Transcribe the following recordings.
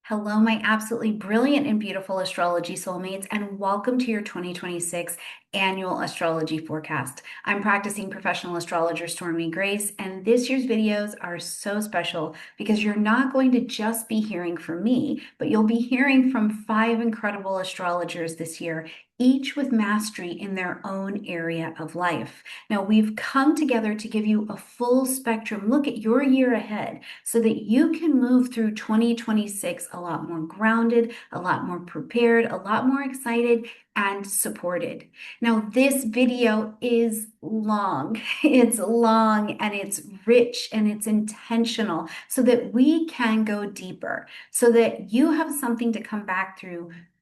Hello, my absolutely brilliant and beautiful astrology soulmates, and welcome to your 2026 annual astrology forecast. I'm practicing professional astrologer Stormie Grace, and this year's videos are so special because you're not going to just be hearing from me, but you'll be hearing from 5 incredible astrologers this year, each with mastery in their own area of life. Now, we've come together to give you a full spectrum look at your year ahead so that you can move through 2026 a lot more grounded, a lot more prepared, a lot more excited, and supported. Now, this video is long. It's long and it's rich and it's intentional so that we can go deeper, so that you have something to come back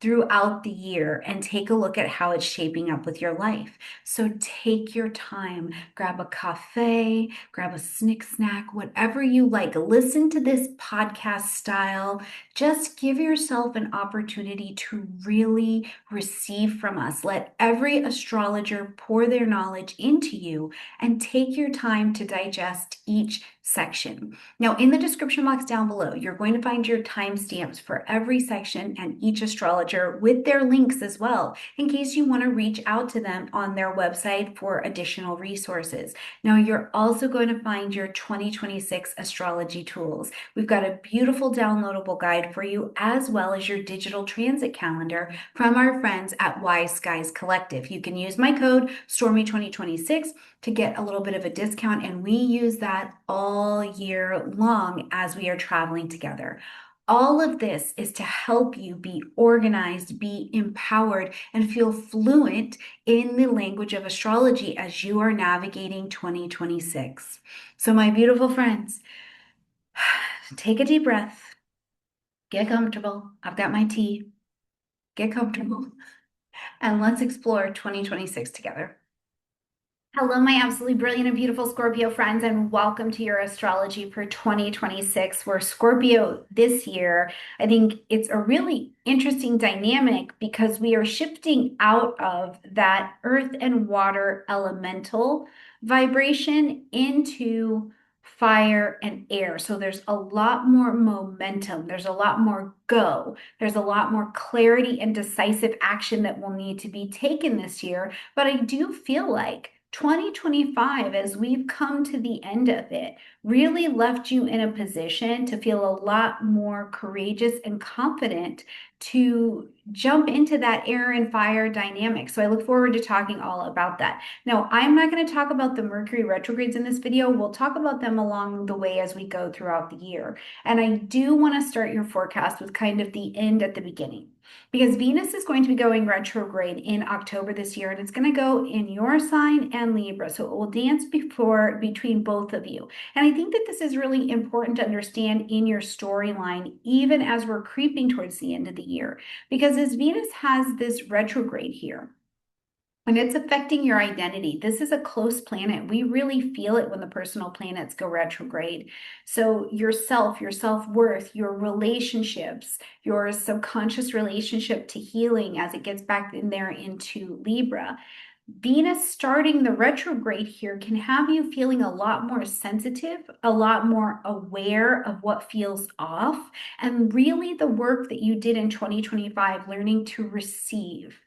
throughout the year and take a look at how it's shaping up with your life. So take your time, grab a cafe, grab a snick snack, whatever you like. Listen to this podcast style. Just give yourself an opportunity to really receive from us. Let every astrologer pour their knowledge into you and take your time to digest each section. Now, in the description box down below, you're going to find your timestamps for every section and each astrologer with their links as well, in case you want to reach out to them on their website for additional resources. Now, you're also going to find your 2026 astrology tools. We've got a beautiful downloadable guide for you, as well as your digital transit calendar from our friends at Wise Skies Collective. You can use my code Stormie2026 to get a little bit of a discount, and we use that all year long as we are traveling together. All of this is to help you be organized, be empowered, and feel fluent in the language of astrology as you are navigating 2026. So, my beautiful friends, take a deep breath, get comfortable. I've got my tea. Get comfortable, and let's explore 2026 together. Hello, my absolutely brilliant and beautiful Scorpio friends, and welcome to your astrology for 2026. Where Scorpio this year, I think it's a really interesting dynamic because we are shifting out of that earth and water elemental vibration into fire and air. So there's a lot more momentum, there's a lot more go, there's a lot more clarity and decisive action that will need to be taken this year. But I do feel like 2025, as we've come to the end of it, really left you in a position to feel a lot more courageous and confident to jump into that air and fire dynamic. So I look forward to talking all about that. Now, I'm not going to talk about the Mercury retrogrades in this video. We'll talk about them along the way as we go throughout the year. And I do want to start your forecast with kind of the end at the beginning, because Venus is going to be going retrograde in October this year, and it's going to go in your sign and Libra. So it will dance between both of you. And I think that this is really important to understand in your storyline, even as we're creeping towards the end of the year, because as Venus has this retrograde here, and it's affecting your identity. This is a close planet. We really feel it when the personal planets go retrograde. So yourself, your self-worth, your relationships, your subconscious relationship to healing as it gets back in there into Libra. Venus starting the retrograde here can have you feeling a lot more sensitive, a lot more aware of what feels off, and really the work that you did in 2025, learning to receive,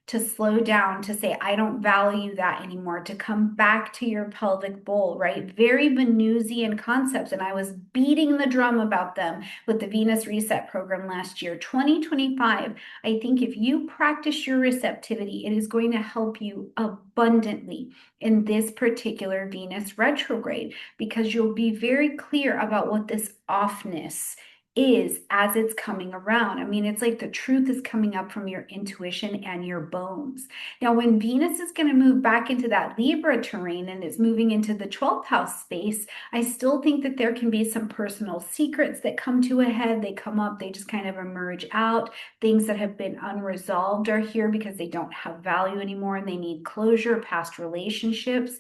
to slow down, to say, I don't value that anymore, to come back to your pelvic bowl, right? Very Venusian concepts. And I was beating the drum about them with the Venus Reset program last year. 2025, I think if you practice your receptivity, it is going to help you abundantly in this particular Venus retrograde, because you'll be very clear about what this offness is as it's coming around. I mean, it's like the truth is coming up from your intuition and your bones. Now, when Venus is going to move back into that Libra terrain and it's moving into the 12th house space, I still think that there can be some personal secrets that come to a head. They come up, they just kind of emerge out. Things that have been unresolved are here because they don't have value anymore and they need closure. Past relationships,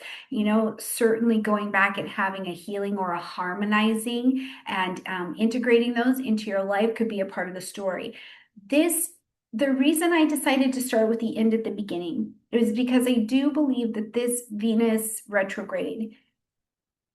certainly going back and having a healing or a harmonizing and integrating those into your life could be a part of the story. The reason I decided to start with the end at the beginning is because I do believe that this Venus retrograde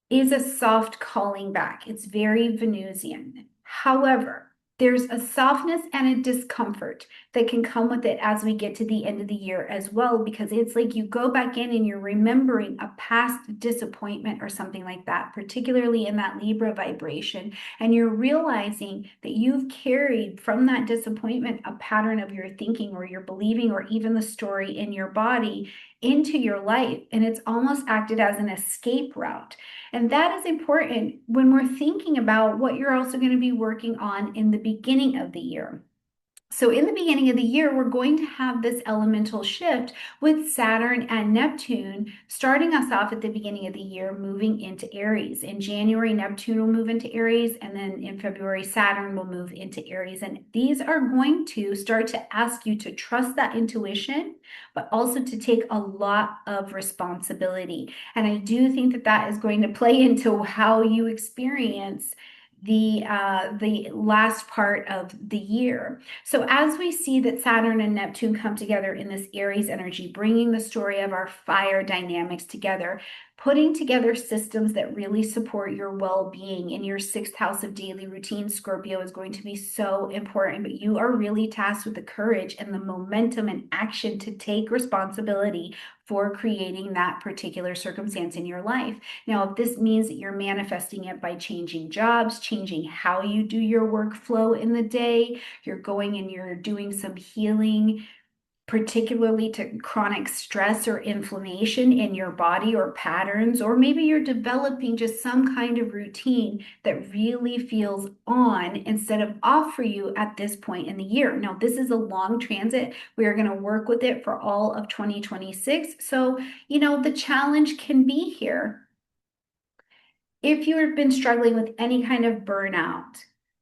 is a soft calling back. It's very Venusian. However, there's a softness and a discomfort that can come with it as we get to the end of the year as well, because it's like you go back in and you're remembering a past disappointment or something like that, particularly in that Libra vibration. And you're realizing that you've carried from that disappointment a pattern of your thinking or your believing or even the story in your body into your life. And it's almost acted as an escape route. And that is important when we're thinking about what you're also going to be working on in the beginning of the year. So in the beginning of the year, we're going to have this elemental shift with Saturn and Neptune starting us off at the beginning of the year, moving into Aries. In January, Neptune will move into Aries, and then in February, Saturn will move into Aries. And these are going to start to ask you to trust that intuition, but also to take a lot of responsibility. And I do think that that is going to play into how you experience the last part of the year. So as we see that Saturn and Neptune come together in this Aries energy, bringing the story of our fire dynamics together, putting together systems that really support your well-being in your sixth house of daily routine, Scorpio, is going to be so important. But you are really tasked with the courage and the momentum and action to take responsibility for creating that particular circumstance in your life. Now, if this means that you're manifesting it by changing jobs, changing how you do your workflow in the day, you're going and you're doing some healing, particularly to chronic stress or inflammation in your body or patterns, or maybe you're developing just some kind of routine that really feels on instead of off for you at this point in the year. Now, this is a long transit. We are going to work with it for all of 2026. So, the challenge can be here. If you have been struggling with any kind of burnout,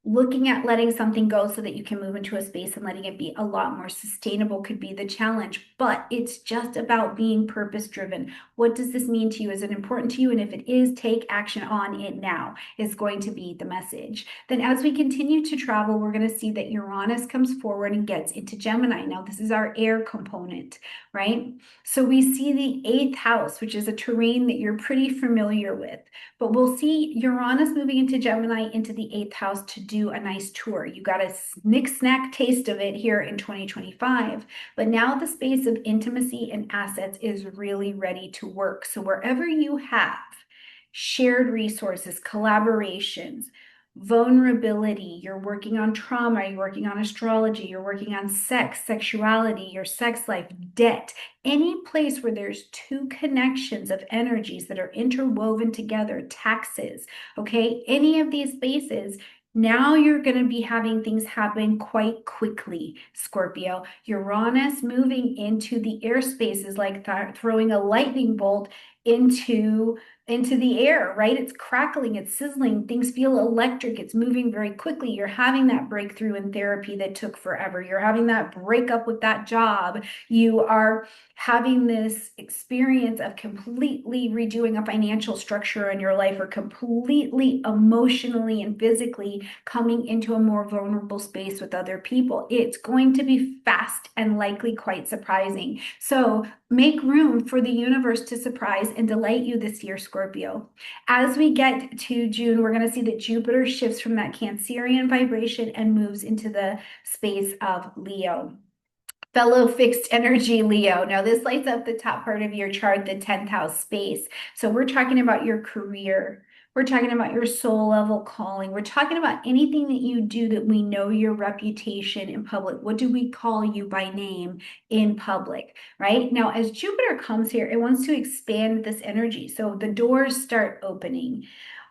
looking at letting something go so that you can move into a space and letting it be a lot more sustainable could be the challenge. But it's just about being purpose driven. What does this mean to you? Is it important to you? And if it is, take action on it now, is going to be the message. Then as we continue to travel, we're going to see that Uranus comes forward and gets into Gemini. Now, this is our air component, right? So we see the eighth house, which is a terrain that you're pretty familiar with. But we'll see Uranus moving into Gemini into the eighth house to do a nice tour. You got a snack taste of it here in 2025. But now the space of intimacy and assets is really ready to work. So wherever you have shared resources, collaborations, vulnerability, you're working on trauma, you're working on astrology, you're working on sex, sexuality, your sex life, debt, any place where there's two connections of energies that are interwoven together, taxes, okay, any of these spaces. Now you're going to be having things happen quite quickly, Scorpio. Uranus moving into the airspace is like throwing a lightning bolt into the air, right? It's crackling, it's sizzling, things feel electric, it's moving very quickly. You're having that breakthrough in therapy that took forever. You're having that breakup with that job. You are having this experience of completely redoing a financial structure in your life, or completely emotionally and physically coming into a more vulnerable space with other people. It's going to be fast and likely quite surprising. So make room for the universe to surprise and delight you this year, Scorpio. As we get to June, we're going to see that Jupiter shifts from that Cancerian vibration and moves into the space of Leo. Fellow fixed energy Leo. Now, this lights up the top part of your chart, the 10th house space. So we're talking about your career. We're talking about your soul level calling. We're talking about anything that you do that we know your reputation in public. What do we call you by name in public, right? Now, as Jupiter comes here, it wants to expand this energy. So the doors start opening,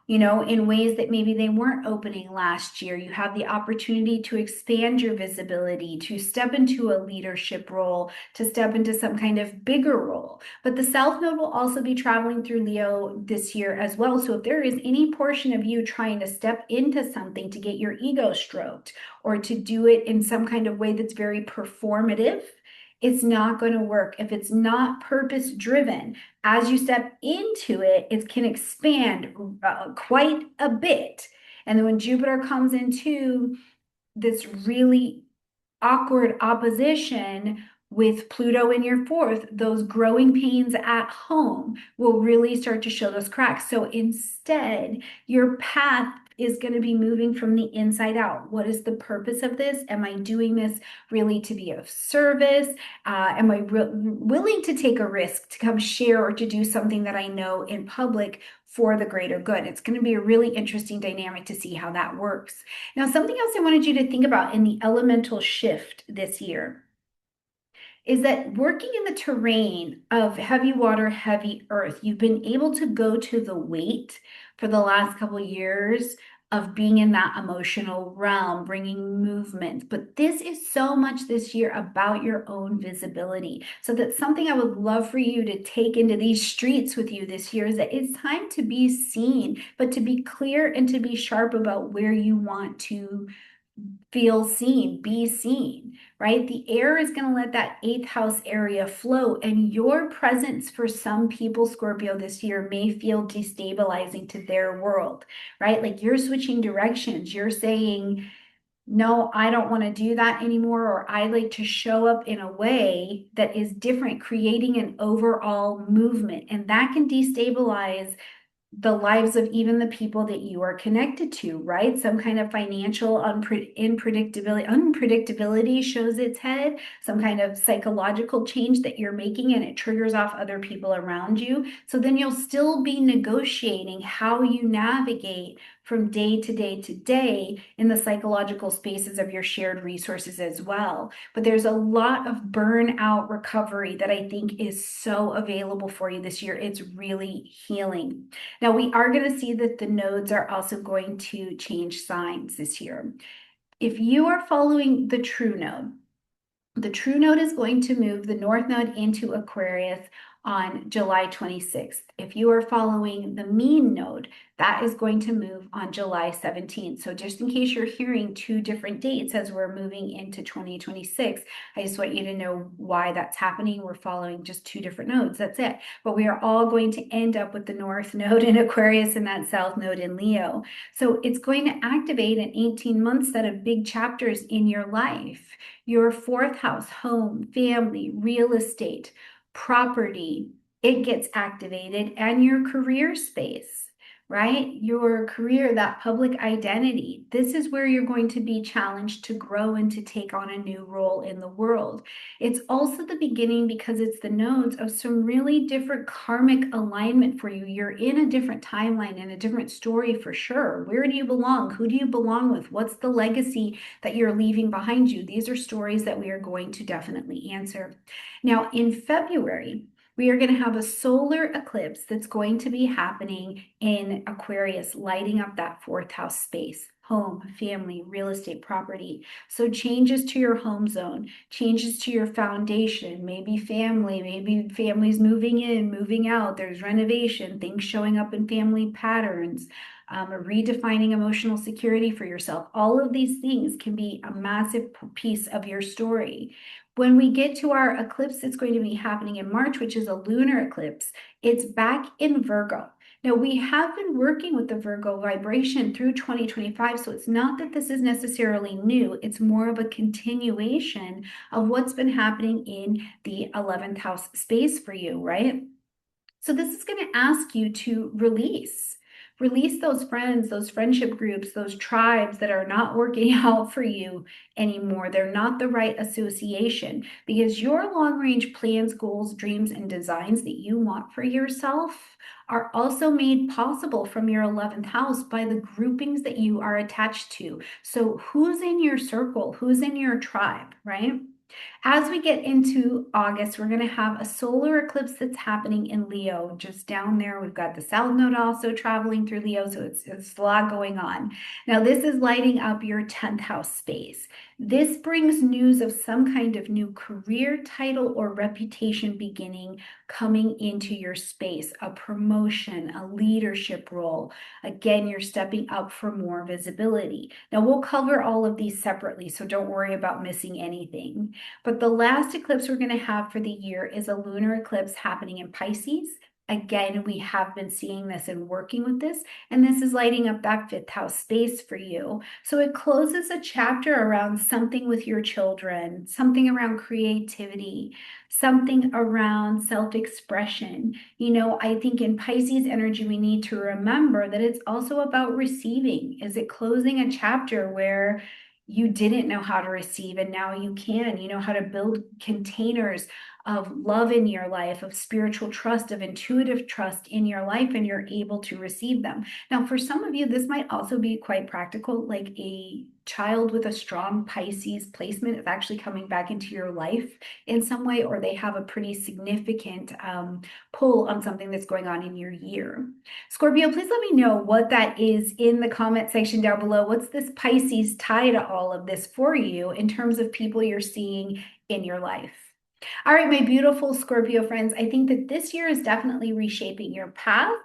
in ways that maybe they weren't opening last year. You have the opportunity to expand your visibility, to step into a leadership role, to step into some kind of bigger role. But the South Node will also be traveling through Leo this year as well. So if there is any portion of you trying to step into something to get your ego stroked, or to do it in some kind of way that's very performative, it's not going to work. If it's not purpose driven, as you step into it, it can expand quite a bit. And then when Jupiter comes into this really awkward opposition With Pluto in your fourth, those growing pains at home will really start to show those cracks. So instead, your path is going to be moving from the inside out. What is the purpose of this? Am I doing this really to be of service? Am I willing to take a risk to come share or to do something that I know in public for the greater good? It's going to be a really interesting dynamic to see how that works. Now, something else I wanted you to think about in the elemental shift this year is that working in the terrain of heavy water, heavy earth, you've been able to go to the weight for the last couple of years of being in that emotional realm, bringing movement. But this is so much this year about your own visibility. So that's something I would love for you to take into these streets with you this year, is that it's time to be seen, but to be clear and to be sharp about where you want to feel seen, be seen, right? The air is going to let that eighth house area flow, and your presence for some people, Scorpio, this year may feel destabilizing to their world, right? Like you're switching directions. You're saying, no, I don't want to do that anymore, or I like to show up in a way that is different, creating an overall movement. And that can destabilize the lives of even the people that you are connected to, right? Some kind of financial unpredictability shows its head, some kind of psychological change that you're making, and it triggers off other people around you. So then you'll still be negotiating how you navigate from day to day to day in the psychological spaces of your shared resources as well. But there's a lot of burnout recovery that I think is so available for you this year. It's really healing. Now, we are going to see that the nodes are also going to change signs this year. If you are following the true node is going to move the north node into Aquarius on July 26th. If you are following the mean node, that is going to move on July 17th. So just in case you're hearing two different dates as we're moving into 2026, I just want you to know why that's happening. We're following just two different nodes. That's it. But we are all going to end up with the north node in Aquarius and that south node in Leo. So it's going to activate an 18-month set of big chapters in your life. Your fourth house, home, family, real estate, property, it gets activated, and your career space, right? Your career, that public identity. This is where you're going to be challenged to grow and to take on a new role in the world. It's also the beginning, because it's the nodes, of some really different karmic alignment for you. You're in a different timeline and a different story for sure. Where do you belong? Who do you belong with? What's the legacy that you're leaving behind you? These are stories that we are going to definitely answer. Now, in February, we are going to have a solar eclipse that's going to be happening in Aquarius, lighting up that fourth house space, home, family, real estate, property. So changes to your home zone, changes to your foundation, maybe families moving in, moving out, there's renovation, things showing up in family patterns, redefining emotional security for yourself. All of these things can be a massive piece of your story. When we get to our eclipse, it's going to be happening in March, which is a lunar eclipse. It's back in Virgo. Now, we have been working with the Virgo vibration through 2025, so it's not that this is necessarily new. It's more of a continuation of what's been happening in the 11th house space for you, right? So this is going to ask you to release those friends, those friendship groups, those tribes that are not working out for you anymore. They're not the right association, because your long range plans, goals, dreams, and designs that you want for yourself are also made possible from your 11th house by the groupings that you are attached to. So who's in your circle? Who's in your tribe, right? As we get into August, we're going to have a solar eclipse that's happening in Leo. Just down there, we've got the South Node also traveling through Leo, so it's a lot going on. Now, this is lighting up your 10th house space. This brings news of some kind of new career title or reputation beginning coming into your space, a promotion, a leadership role. Again, you're stepping up for more visibility. Now, we'll cover all of these separately, so don't worry about missing anything. But the last eclipse we're going to have for the year is a lunar eclipse happening in Pisces. Again, we have been seeing this and working with this, and this is lighting up that fifth house space for you. So it closes a chapter around something with your children, something around creativity, something around self-expression. I think in Pisces energy, we need to remember that it's also about receiving. Is it closing a chapter where you didn't know how to receive and now you can? You know how to build containers of love in your life, of spiritual trust, of intuitive trust in your life, and you're able to receive them. Now, for some of you, this might also be quite practical, like a child with a strong Pisces placement is actually coming back into your life in some way, or they have a pretty significant pull on something that's going on in your year. Scorpio, please let me know what that is in the comment section down below. What's this Pisces tie to all of this for you in terms of people you're seeing in your life? All right, my beautiful Scorpio friends, I think that this year is definitely reshaping your path.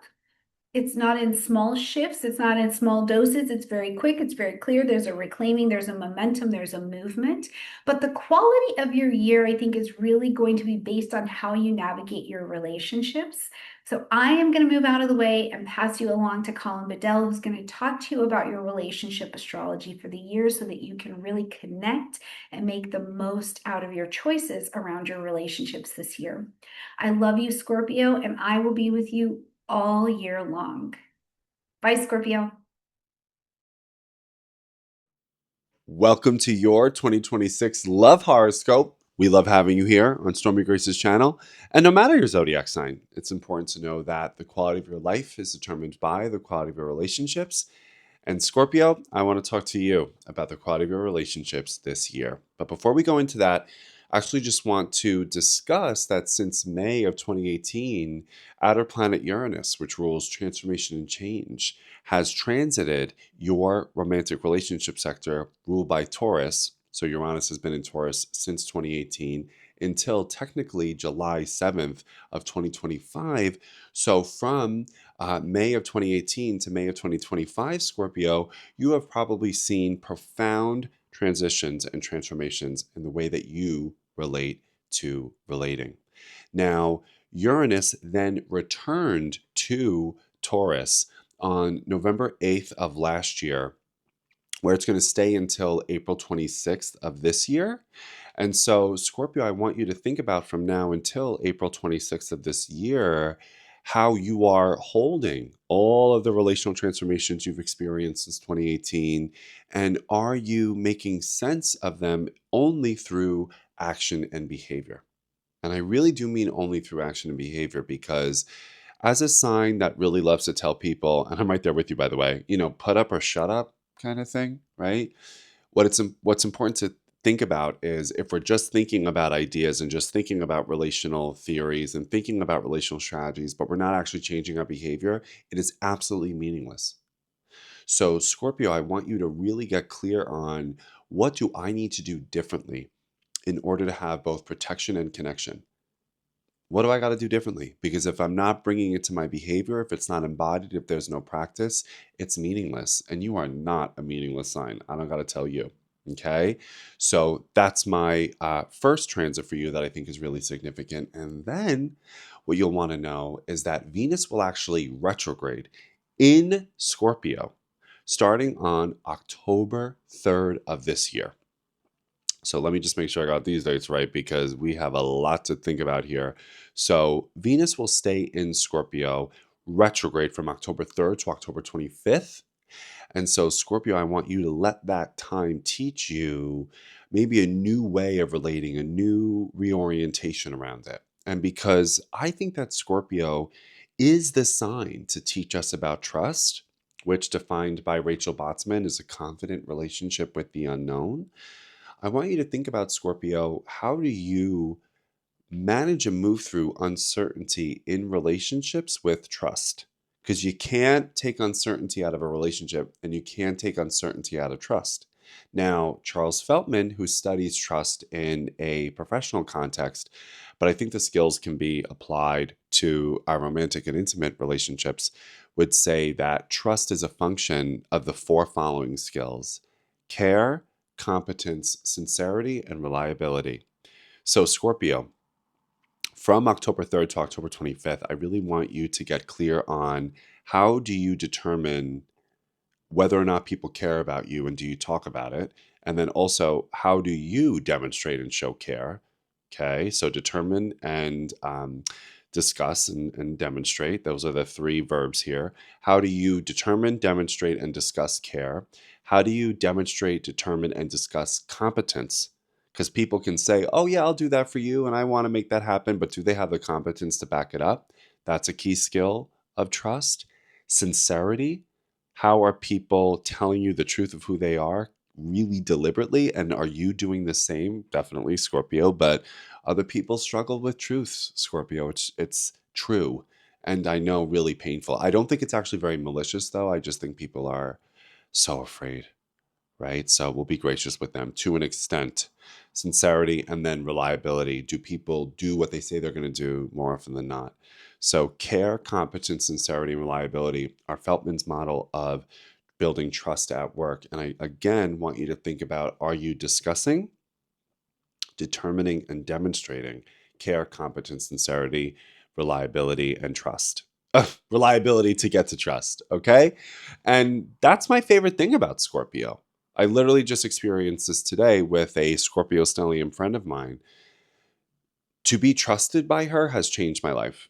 It's not in small shifts, it's not in small doses, it's very quick, it's very clear. There's a reclaiming, there's a momentum, there's a movement. But the quality of your year, I think, is really going to be based on how you navigate your relationships. So I am going to move out of the way and pass you along to Colin Bedell, who's going to talk to you about your relationship astrology for the year so that you can really connect and make the most out of your choices around your relationships this year. I love you, Scorpio, and I will be with you all year long. Bye, Scorpio. Welcome to your 2026 Love Horoscope. We love having you here on Stormie Grace's channel. And no matter your zodiac sign, it's important to know that the quality of your life is determined by the quality of your relationships. And Scorpio, I want to talk to you about the quality of your relationships this year. But before we go into that, I actually just want to discuss that since May of 2018, outer planet Uranus, which rules transformation and change, has transited your romantic relationship sector ruled by Taurus. So Uranus has been in Taurus since 2018 until technically July 7th of 2025. So from May of 2018 to May of 2025, Scorpio, you have probably seen profound transitions and transformations in the way that you relate to relating. Now, Uranus then returned to Taurus on November 8th of last year, where it's going to stay until April 26th of this year. And so, Scorpio, I want you to think about from now until April 26th of this year how you are holding all of the relational transformations you've experienced since 2018. And are you making sense of them only through action and behavior? And I really do mean only through action and behavior because as a sign that really loves to tell people, and I'm right there with you, by the way, put up or shut up kind of thing, right? What's important to think about is if we're just thinking about ideas and just thinking about relational theories and thinking about relational strategies, but we're not actually changing our behavior, it is absolutely meaningless. So, Scorpio, I want you to really get clear on what do I need to do differently in order to have both protection and connection. What do I got to do differently? Because if I'm not bringing it to my behavior, if it's not embodied, if there's no practice, it's meaningless. And you are not a meaningless sign. I don't got to tell you. Okay. So that's my first transit for you that I think is really significant. And then what you'll want to know is that Venus will actually retrograde in Scorpio starting on October 3rd of this year. So let me just make sure I got these dates right because we have a lot to think about here. So Venus will stay in Scorpio retrograde from October 3rd to October 25th. And so, Scorpio, I want you to let that time teach you maybe a new way of relating, a new reorientation around it. And because I think that Scorpio is the sign to teach us about trust, which defined by Rachel Botsman is a confident relationship with the unknown. I want you to think about Scorpio. How do you manage and move through uncertainty in relationships with trust? Because you can't take uncertainty out of a relationship and you can't take uncertainty out of trust. Now, Charles Feltman, who studies trust in a professional context, but I think the skills can be applied to our romantic and intimate relationships, would say that trust is a function of the four following skills: care, competence, sincerity, and reliability. So, Scorpio, from October 3rd to October 25th, I really want you to get clear on how do you determine whether or not people care about you and do you talk about it? And then also, how do you demonstrate and show care? Okay, so determine and discuss and demonstrate. Those are the three verbs here. How do you determine, demonstrate, and discuss care? How do you demonstrate, determine, and discuss competence? Because people can say, oh, yeah, I'll do that for you and I want to make that happen, but do they have the competence to back it up? That's a key skill of trust. Sincerity. How are people telling you the truth of who they are really deliberately? And are you doing the same? Definitely, Scorpio, but other people struggle with truth, Scorpio. It's true. And I know really painful. I don't think it's actually very malicious, though. I just think people are so afraid, right? So we'll be gracious with them to an extent. Sincerity and then reliability. Do people do what they say they're going to do more often than not? So care, competence, sincerity, and reliability are Feltman's model of building trust at work. And I, again, want you to think about, are you discussing, determining, and demonstrating care, competence, sincerity, reliability, and trust? Reliability to get to trust, okay? And that's my favorite thing about Scorpio. I literally just experienced this today with a Scorpio stellium friend of mine. To be trusted by her has changed my life,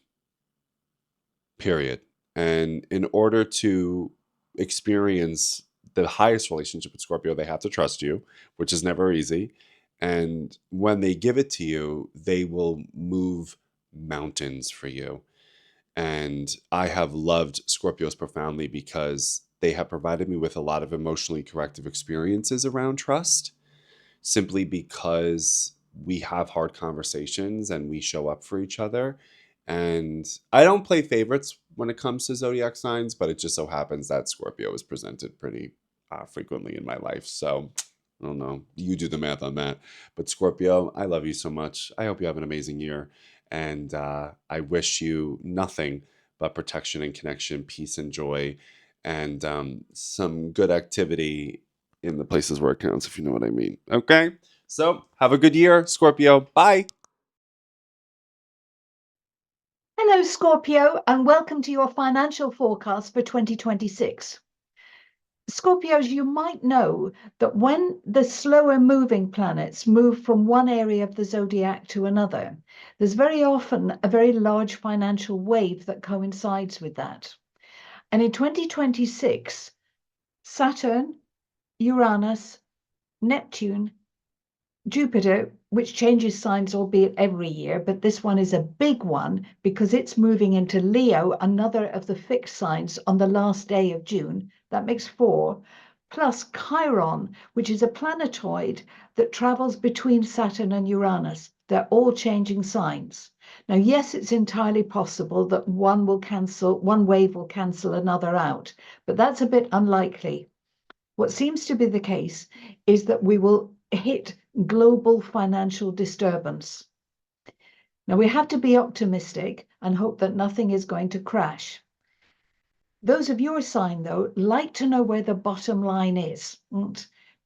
period. And in order to experience the highest relationship with Scorpio, they have to trust you, which is never easy. And when they give it to you, they will move mountains for you. And I have loved Scorpios profoundly because they have provided me with a lot of emotionally corrective experiences around trust, simply because we have hard conversations and we show up for each other. And I don't play favorites when it comes to zodiac signs, but it just so happens that Scorpio is presented pretty frequently in my life. So I don't know. You do the math on that. But Scorpio, I love you so much. I hope you have an amazing year. And I wish you nothing but protection and connection, peace and joy, and some good activity in the places where it counts, if you know what I mean. Okay? So have a good year, Scorpio. Bye. Hello, Scorpio, and welcome to your financial forecast for 2026. Scorpios, you might know that when the slower moving planets move from one area of the zodiac to another, there's very often a very large financial wave that coincides with that. And in 2026, Saturn, Uranus, Neptune, Jupiter, which changes signs, albeit every year, but this one is a big one because it's moving into Leo, another of the fixed signs, on the last day of June. That makes 4, plus Chiron, which is a planetoid that travels between Saturn and Uranus. They're all changing signs. Now, yes, it's entirely possible that one wave will cancel another out, but that's a bit unlikely. What seems to be the case is that we will hit global financial disturbance. Now, we have to be optimistic and hope that nothing is going to crash. Those of your sign, though, like to know where the bottom line is,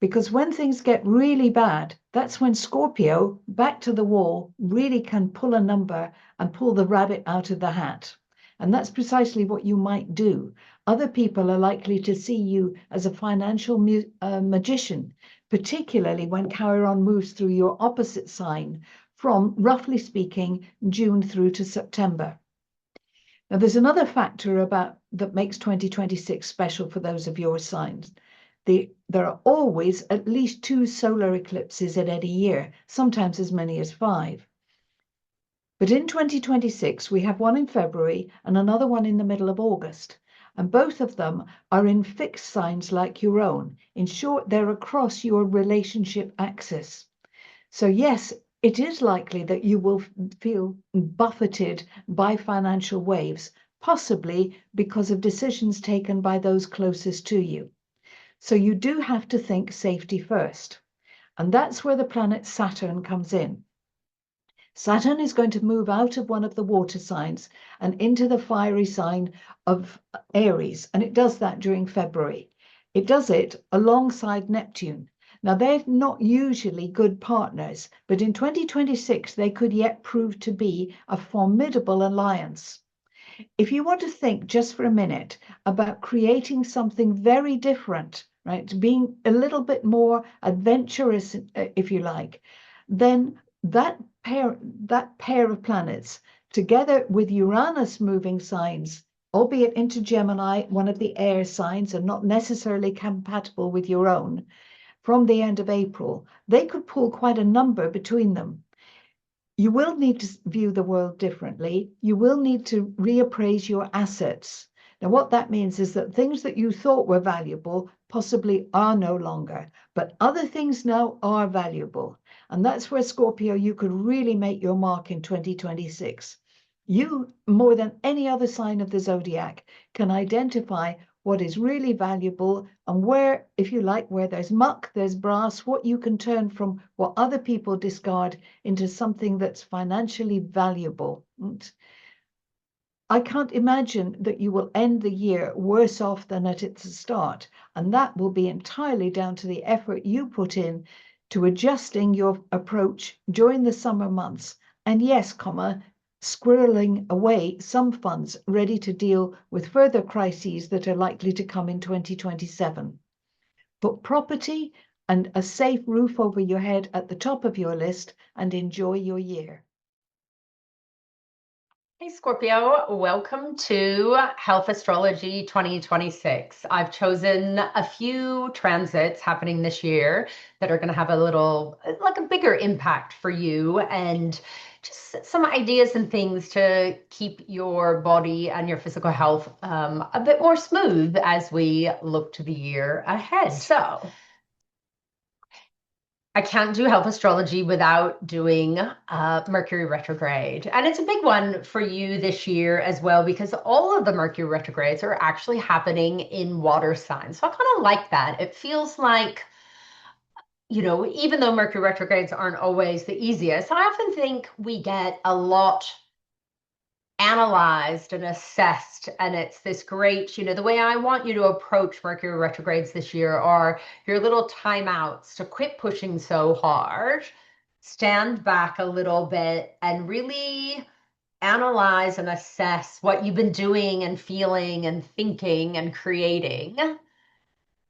because when things get really bad, that's when Scorpio, back to the wall, really can pull a number and pull the rabbit out of the hat. And that's precisely what you might do. Other people are likely to see you as a financial magician, particularly when Chiron moves through your opposite sign from, roughly speaking, June through to September. Now, there's another factor about that makes 2026 special for those of your signs. There are always at least 2 solar eclipses in any year, sometimes as many as 5. But in 2026, we have one in February and another one in the middle of August. And both of them are in fixed signs like your own. In short, they're across your relationship axis. So yes, it is likely that you will feel buffeted by financial waves, possibly because of decisions taken by those closest to you. So you do have to think safety first. And that's where the planet Saturn comes in. Saturn is going to move out of one of the water signs and into the fiery sign of Aries, and it does that during February. It does it alongside Neptune. Now, they're not usually good partners, but in 2026, they could yet prove to be a formidable alliance. If you want to think just for a minute about creating something very different, right, being a little bit more adventurous, if you like, then that pair of planets, together with Uranus moving signs, albeit into Gemini, one of the air signs, and not necessarily compatible with your own, from the end of April, they could pull quite a number between them. You will need to view the world differently. You will need to reappraise your assets. Now, what that means is that things that you thought were valuable possibly are no longer, but other things now are valuable. And that's where, Scorpio, you could really make your mark in 2026. You, more than any other sign of the zodiac, can identify what is really valuable and where, if you like, where there's muck, there's brass, what you can turn from what other people discard into something that's financially valuable. I can't imagine that you will end the year worse off than at its start, and that will be entirely down to the effort you put in to adjusting your approach during the summer months. And yes, squirreling away some funds ready to deal with further crises that are likely to come in 2027. Put property and a safe roof over your head at the top of your list and enjoy your year. Hey Scorpio, welcome to Health Astrology 2026. I've chosen a few transits happening this year that are going to have a bigger impact for you, and just some ideas and things to keep your body and your physical health a bit more smooth as we look to the year ahead. So I can't do health astrology without doing Mercury retrograde. And it's a big one for you this year as well, because all of the Mercury retrogrades are actually happening in water signs. So I kind of like that. It feels like, even though Mercury retrogrades aren't always the easiest, I often think we get a lot analyzed and assessed, and it's this great, the way I want you to approach Mercury retrogrades this year are your little timeouts to quit pushing so hard, stand back a little bit, and really analyze and assess what you've been doing and feeling and thinking and creating,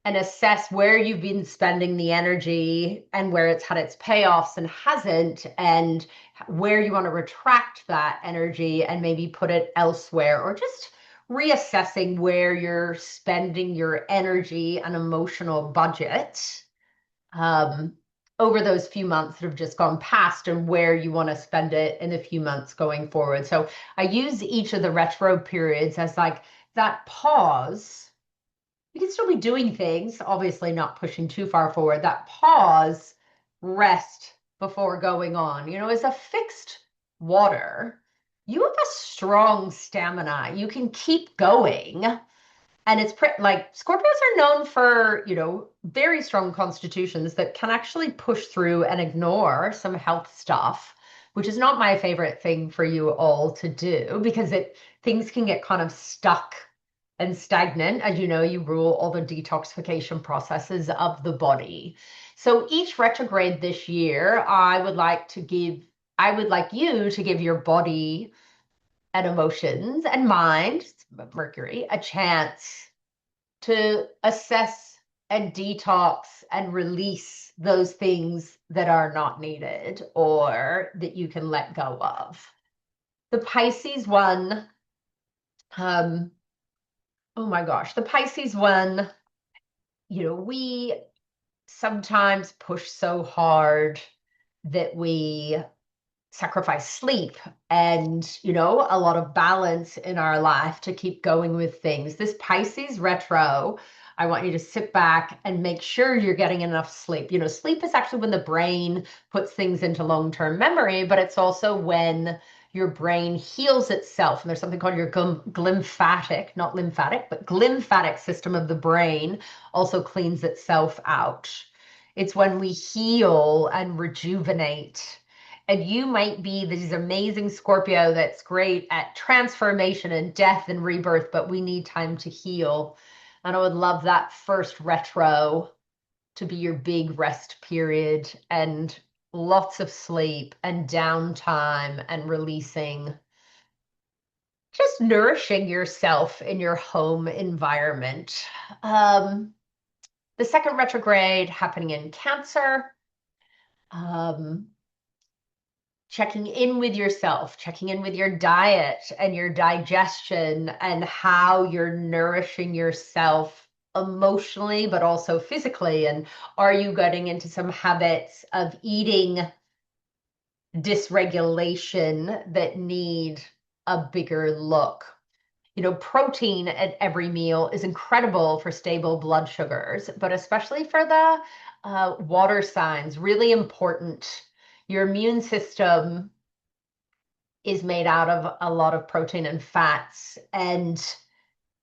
and assess where you've been spending the energy and where it's had its payoffs and hasn't, and where you want to retract that energy and maybe put it elsewhere, or just reassessing where you're spending your energy and emotional budget over those few months that have just gone past, and where you want to spend it in a few months going forward. So I use each of the retro periods as like that pause. You can still be doing things, obviously not pushing too far forward. That pause, rest before going on. As a fixed water, you have a strong stamina. You can keep going. And it's like Scorpios are known for, very strong constitutions that can actually push through and ignore some health stuff, which is not my favorite thing for you all to do, because things can get kind of stuck and stagnant. As you know, you rule all the detoxification processes of the body. So each retrograde this year, I would like you to give your body and emotions and mind, Mercury, a chance to assess and detox and release those things that are not needed or that you can let go of. The Pisces one, oh my gosh, the Pisces one, we sometimes push so hard that we sacrifice sleep and, a lot of balance in our life to keep going with things. This Pisces retro, I want you to sit back and make sure you're getting enough sleep. Sleep is actually when the brain puts things into long-term memory, but it's also when your brain heals itself. And there's something called your glymphatic, not lymphatic, but glymphatic system of the brain also cleans itself out. It's when we heal and rejuvenate. And you might be this amazing Scorpio that's great at transformation and death and rebirth, but we need time to heal. And I would love that first retro to be your big rest period, and lots of sleep and downtime and releasing, just nourishing yourself in your home environment. The second retrograde happening in Cancer, checking in with yourself, checking in with your diet and your digestion and how you're nourishing yourself emotionally, but also physically. And are you getting into some habits of eating dysregulation that need a bigger look? You know, protein at every meal is incredible for stable blood sugars, but especially for the water signs, really important. Your immune system is made out of a lot of protein and fats, and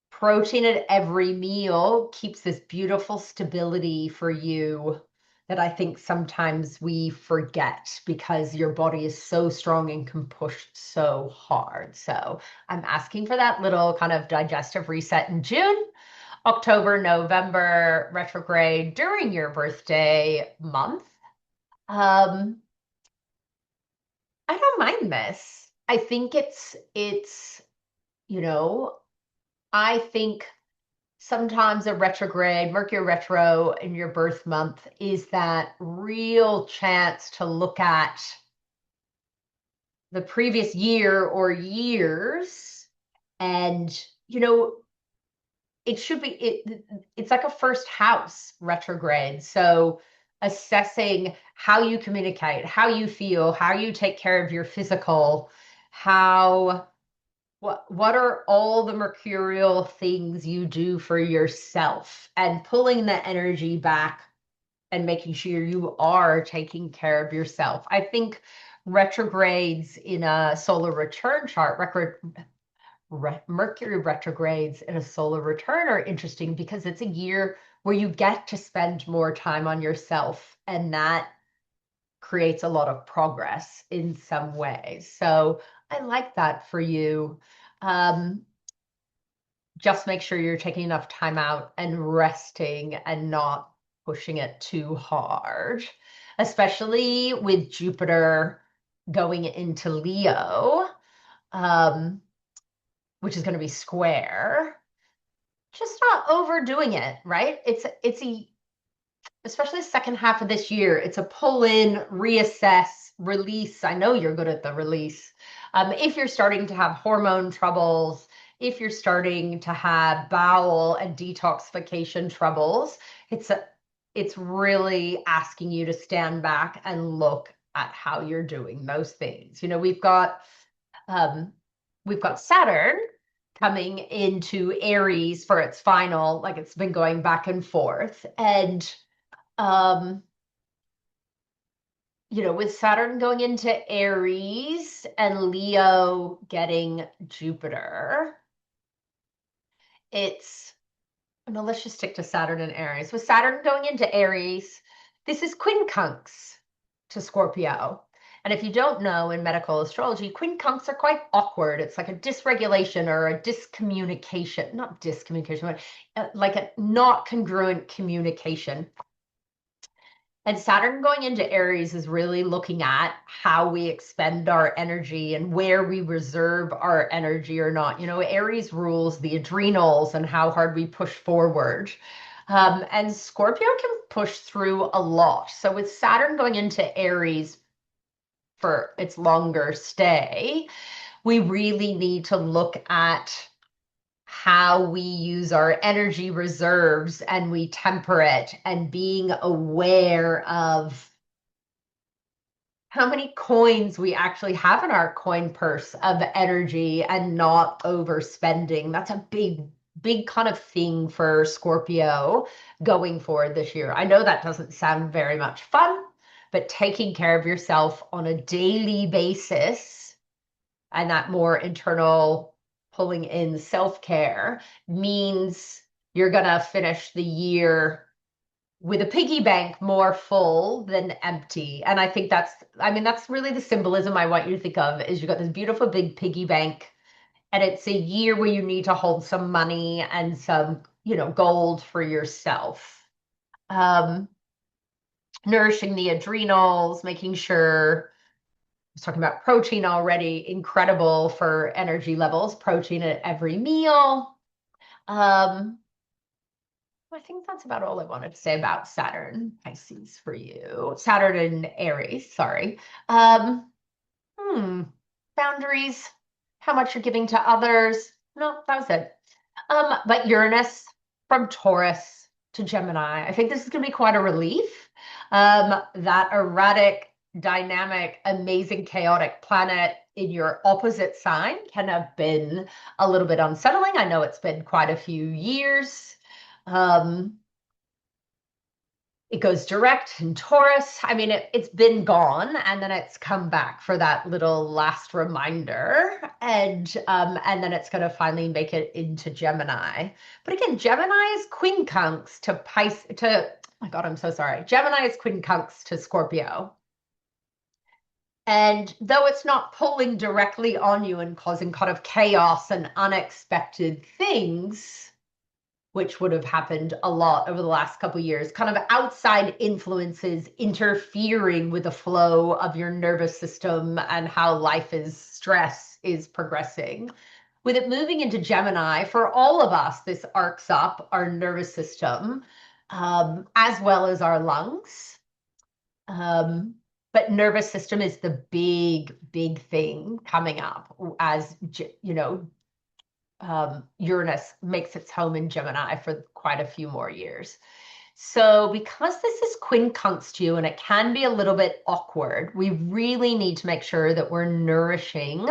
protein at every meal keeps this beautiful stability for you that I think sometimes we forget because your body is so strong and can push so hard. So I'm asking for that little kind of digestive reset in June. October, November retrograde during your birthday month. I don't mind this. I think you know, I think sometimes a retrograde, Mercury retro in your birth month is that real chance to look at the previous year or years. And, you know, it's like a first house retrograde. So assessing how you communicate, how you feel, how you take care of your physical, what are all the mercurial things you do for yourself, and pulling the energy back and making sure you are taking care of yourself. I think retrogrades in a solar return chart, Mercury retrogrades in a solar return are interesting because it's a year where you get to spend more time on yourself, and that creates a lot of progress in some ways. So I like that for you. Just make sure you're taking enough time out and resting and not pushing it too hard, especially with Jupiter going into Leo, which is going to be square. Just not overdoing it, right? Especially the second half of this year, it's a pull in, reassess, release. I know you're good at the release. If you're starting to have hormone troubles, if you're starting to have bowel and detoxification troubles, it's really asking you to stand back and look at how you're doing those things. You know, we've got Saturn coming into Aries for its final, like it's been going back and forth. And you know, with Saturn going into Aries and Leo getting Jupiter, let's just stick to Saturn and Aries. With Saturn going into Aries, this is quincunx to Scorpio. And if you don't know, in medical astrology, quincunx are quite awkward. It's like a dysregulation or a discommunication, not discommunication, but like a not congruent communication. And Saturn going into Aries is really looking at how we expend our energy and where we reserve our energy or not. You know, Aries rules the adrenals and how hard we push forward. And Scorpio can push through a lot. So with Saturn going into Aries for its longer stay, we really need to look at how we use our energy reserves and we temper it, and being aware of how many coins we actually have in our coin purse of energy and not overspending. That's a big kind of thing for Scorpio going forward this year. I know that doesn't sound very much fun, but taking care of yourself on a daily basis and that more internal pulling in self-care means you're going to finish the year with a piggy bank more full than empty. And I think that's really the symbolism I want you to think of, is you've got this beautiful big piggy bank, and it's a year where you need to hold some money and some, you know, gold for yourself. nourishing the adrenals, making sure, I was talking about protein already, incredible for energy levels, protein at every meal. I think that's about all I wanted to say about Saturn, Pisces for you. Saturn and Aries, sorry. Um, Boundaries, how much you're giving to others. No, that was it. But Uranus from Taurus to Gemini. I think this is going to be quite a relief. That erratic, dynamic, amazing, chaotic planet in your opposite sign can have been a little bit unsettling. I know it's been quite a few years. It goes direct in Taurus. I mean, it's been gone, and then it's come back for that little last reminder, and then it's going to finally make it into Gemini. But again, Gemini is quincunx to Pisces. Oh my God, I'm so sorry. Gemini is quincunx to Scorpio. And though it's not pulling directly on you and causing kind of chaos and unexpected things, which would have happened a lot over the last couple of years, kind of outside influences interfering with the flow of your nervous system and how stress is progressing. With it moving into Gemini, for all of us, this arcs up our nervous system, as well as our lungs. But nervous system is the big thing coming up as, Uranus makes its home in Gemini for quite a few more years. So because this is quincunx to you and it can be a little bit awkward, we really need to make sure that we're nourishing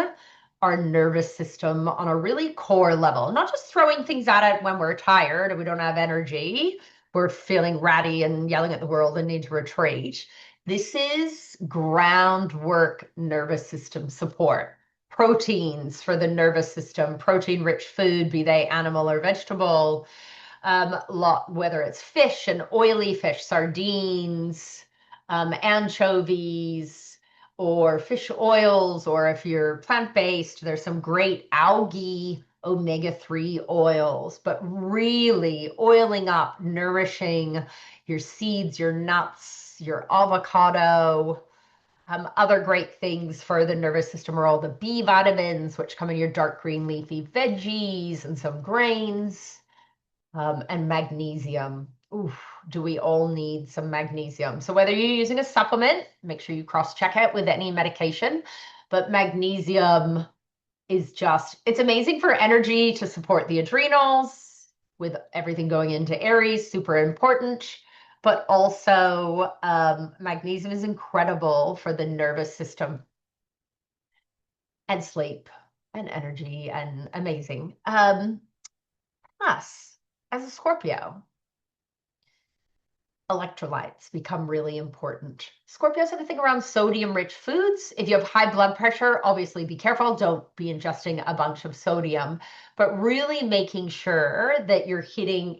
our nervous system on a really core level, not just throwing things at it when we're tired and we don't have energy, we're feeling ratty and yelling at the world and need to retreat. This is groundwork nervous system support. Proteins for the nervous system, protein-rich food, be they animal or vegetable, whether it's fish and oily fish, sardines, anchovies, or fish oils, or if you're plant-based, there's some great algae omega-3 oils, but really oiling up, nourishing your seeds, your nuts, your avocado. Other great things for the nervous system are all the B vitamins, which come in your dark green leafy veggies and some grains, and magnesium. Oof, do we all need some magnesium? So whether you're using a supplement, make sure you cross-check it with any medication, but magnesium is it's amazing for energy to support the adrenals with everything going into Aries, super important. But also magnesium is incredible for the nervous system and sleep and energy and amazing. Us, as a Scorpio, electrolytes become really important. Scorpios have a thing around sodium-rich foods. If you have high blood pressure, obviously be careful. Don't be ingesting a bunch of sodium, but really making sure that you're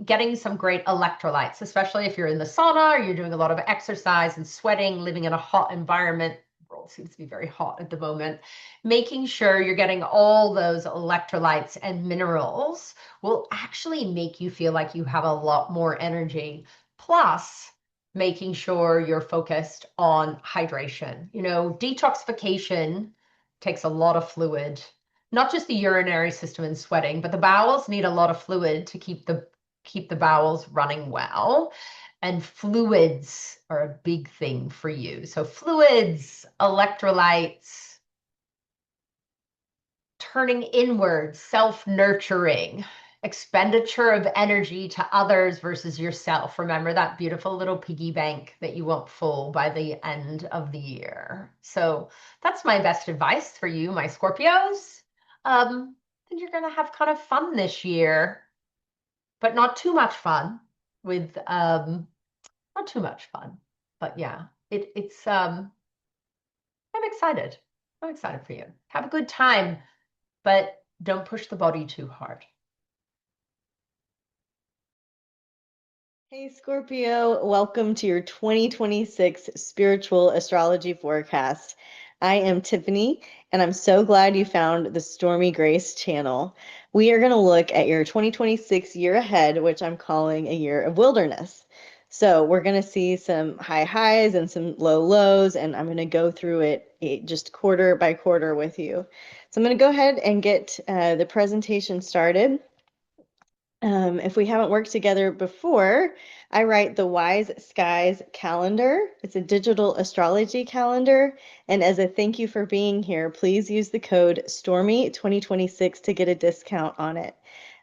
getting some great electrolytes, especially if you're in the sauna or you're doing a lot of exercise and sweating, living in a hot environment. The world seems to be very hot at the moment. Making sure you're getting all those electrolytes and minerals will actually make you feel like you have a lot more energy. Plus, making sure you're focused on hydration. Detoxification takes a lot of fluid, not just the urinary system and sweating, but the bowels need a lot of fluid to keep the bowels running well. And fluids are a big thing for you. So fluids, electrolytes, turning inward, self-nurturing, expenditure of energy to others versus yourself. Remember that beautiful little piggy bank that you won't full by the end of the year. So that's my best advice for you, my Scorpios. I think you're going to have kind of fun this year, but not too much fun not too much fun, but yeah, I'm excited. I'm excited for you. Have a good time, but don't push the body too hard. Hey Scorpio, welcome to your 2026 Spiritual Astrology Forecast. I am Tiffany, and I'm so glad you found the Stormie Grace channel. We are going to look at your 2026 year ahead, which I'm calling a year of wilderness. So we're going to see some high highs and some low lows, and I'm going to go through it just quarter by quarter with you. So I'm going to go ahead and get the presentation started. If we haven't worked together before, I write the Wise Skies calendar. It's a digital astrology calendar. And as a thank you for being here, please use the code Stormie2026 to get a discount on it.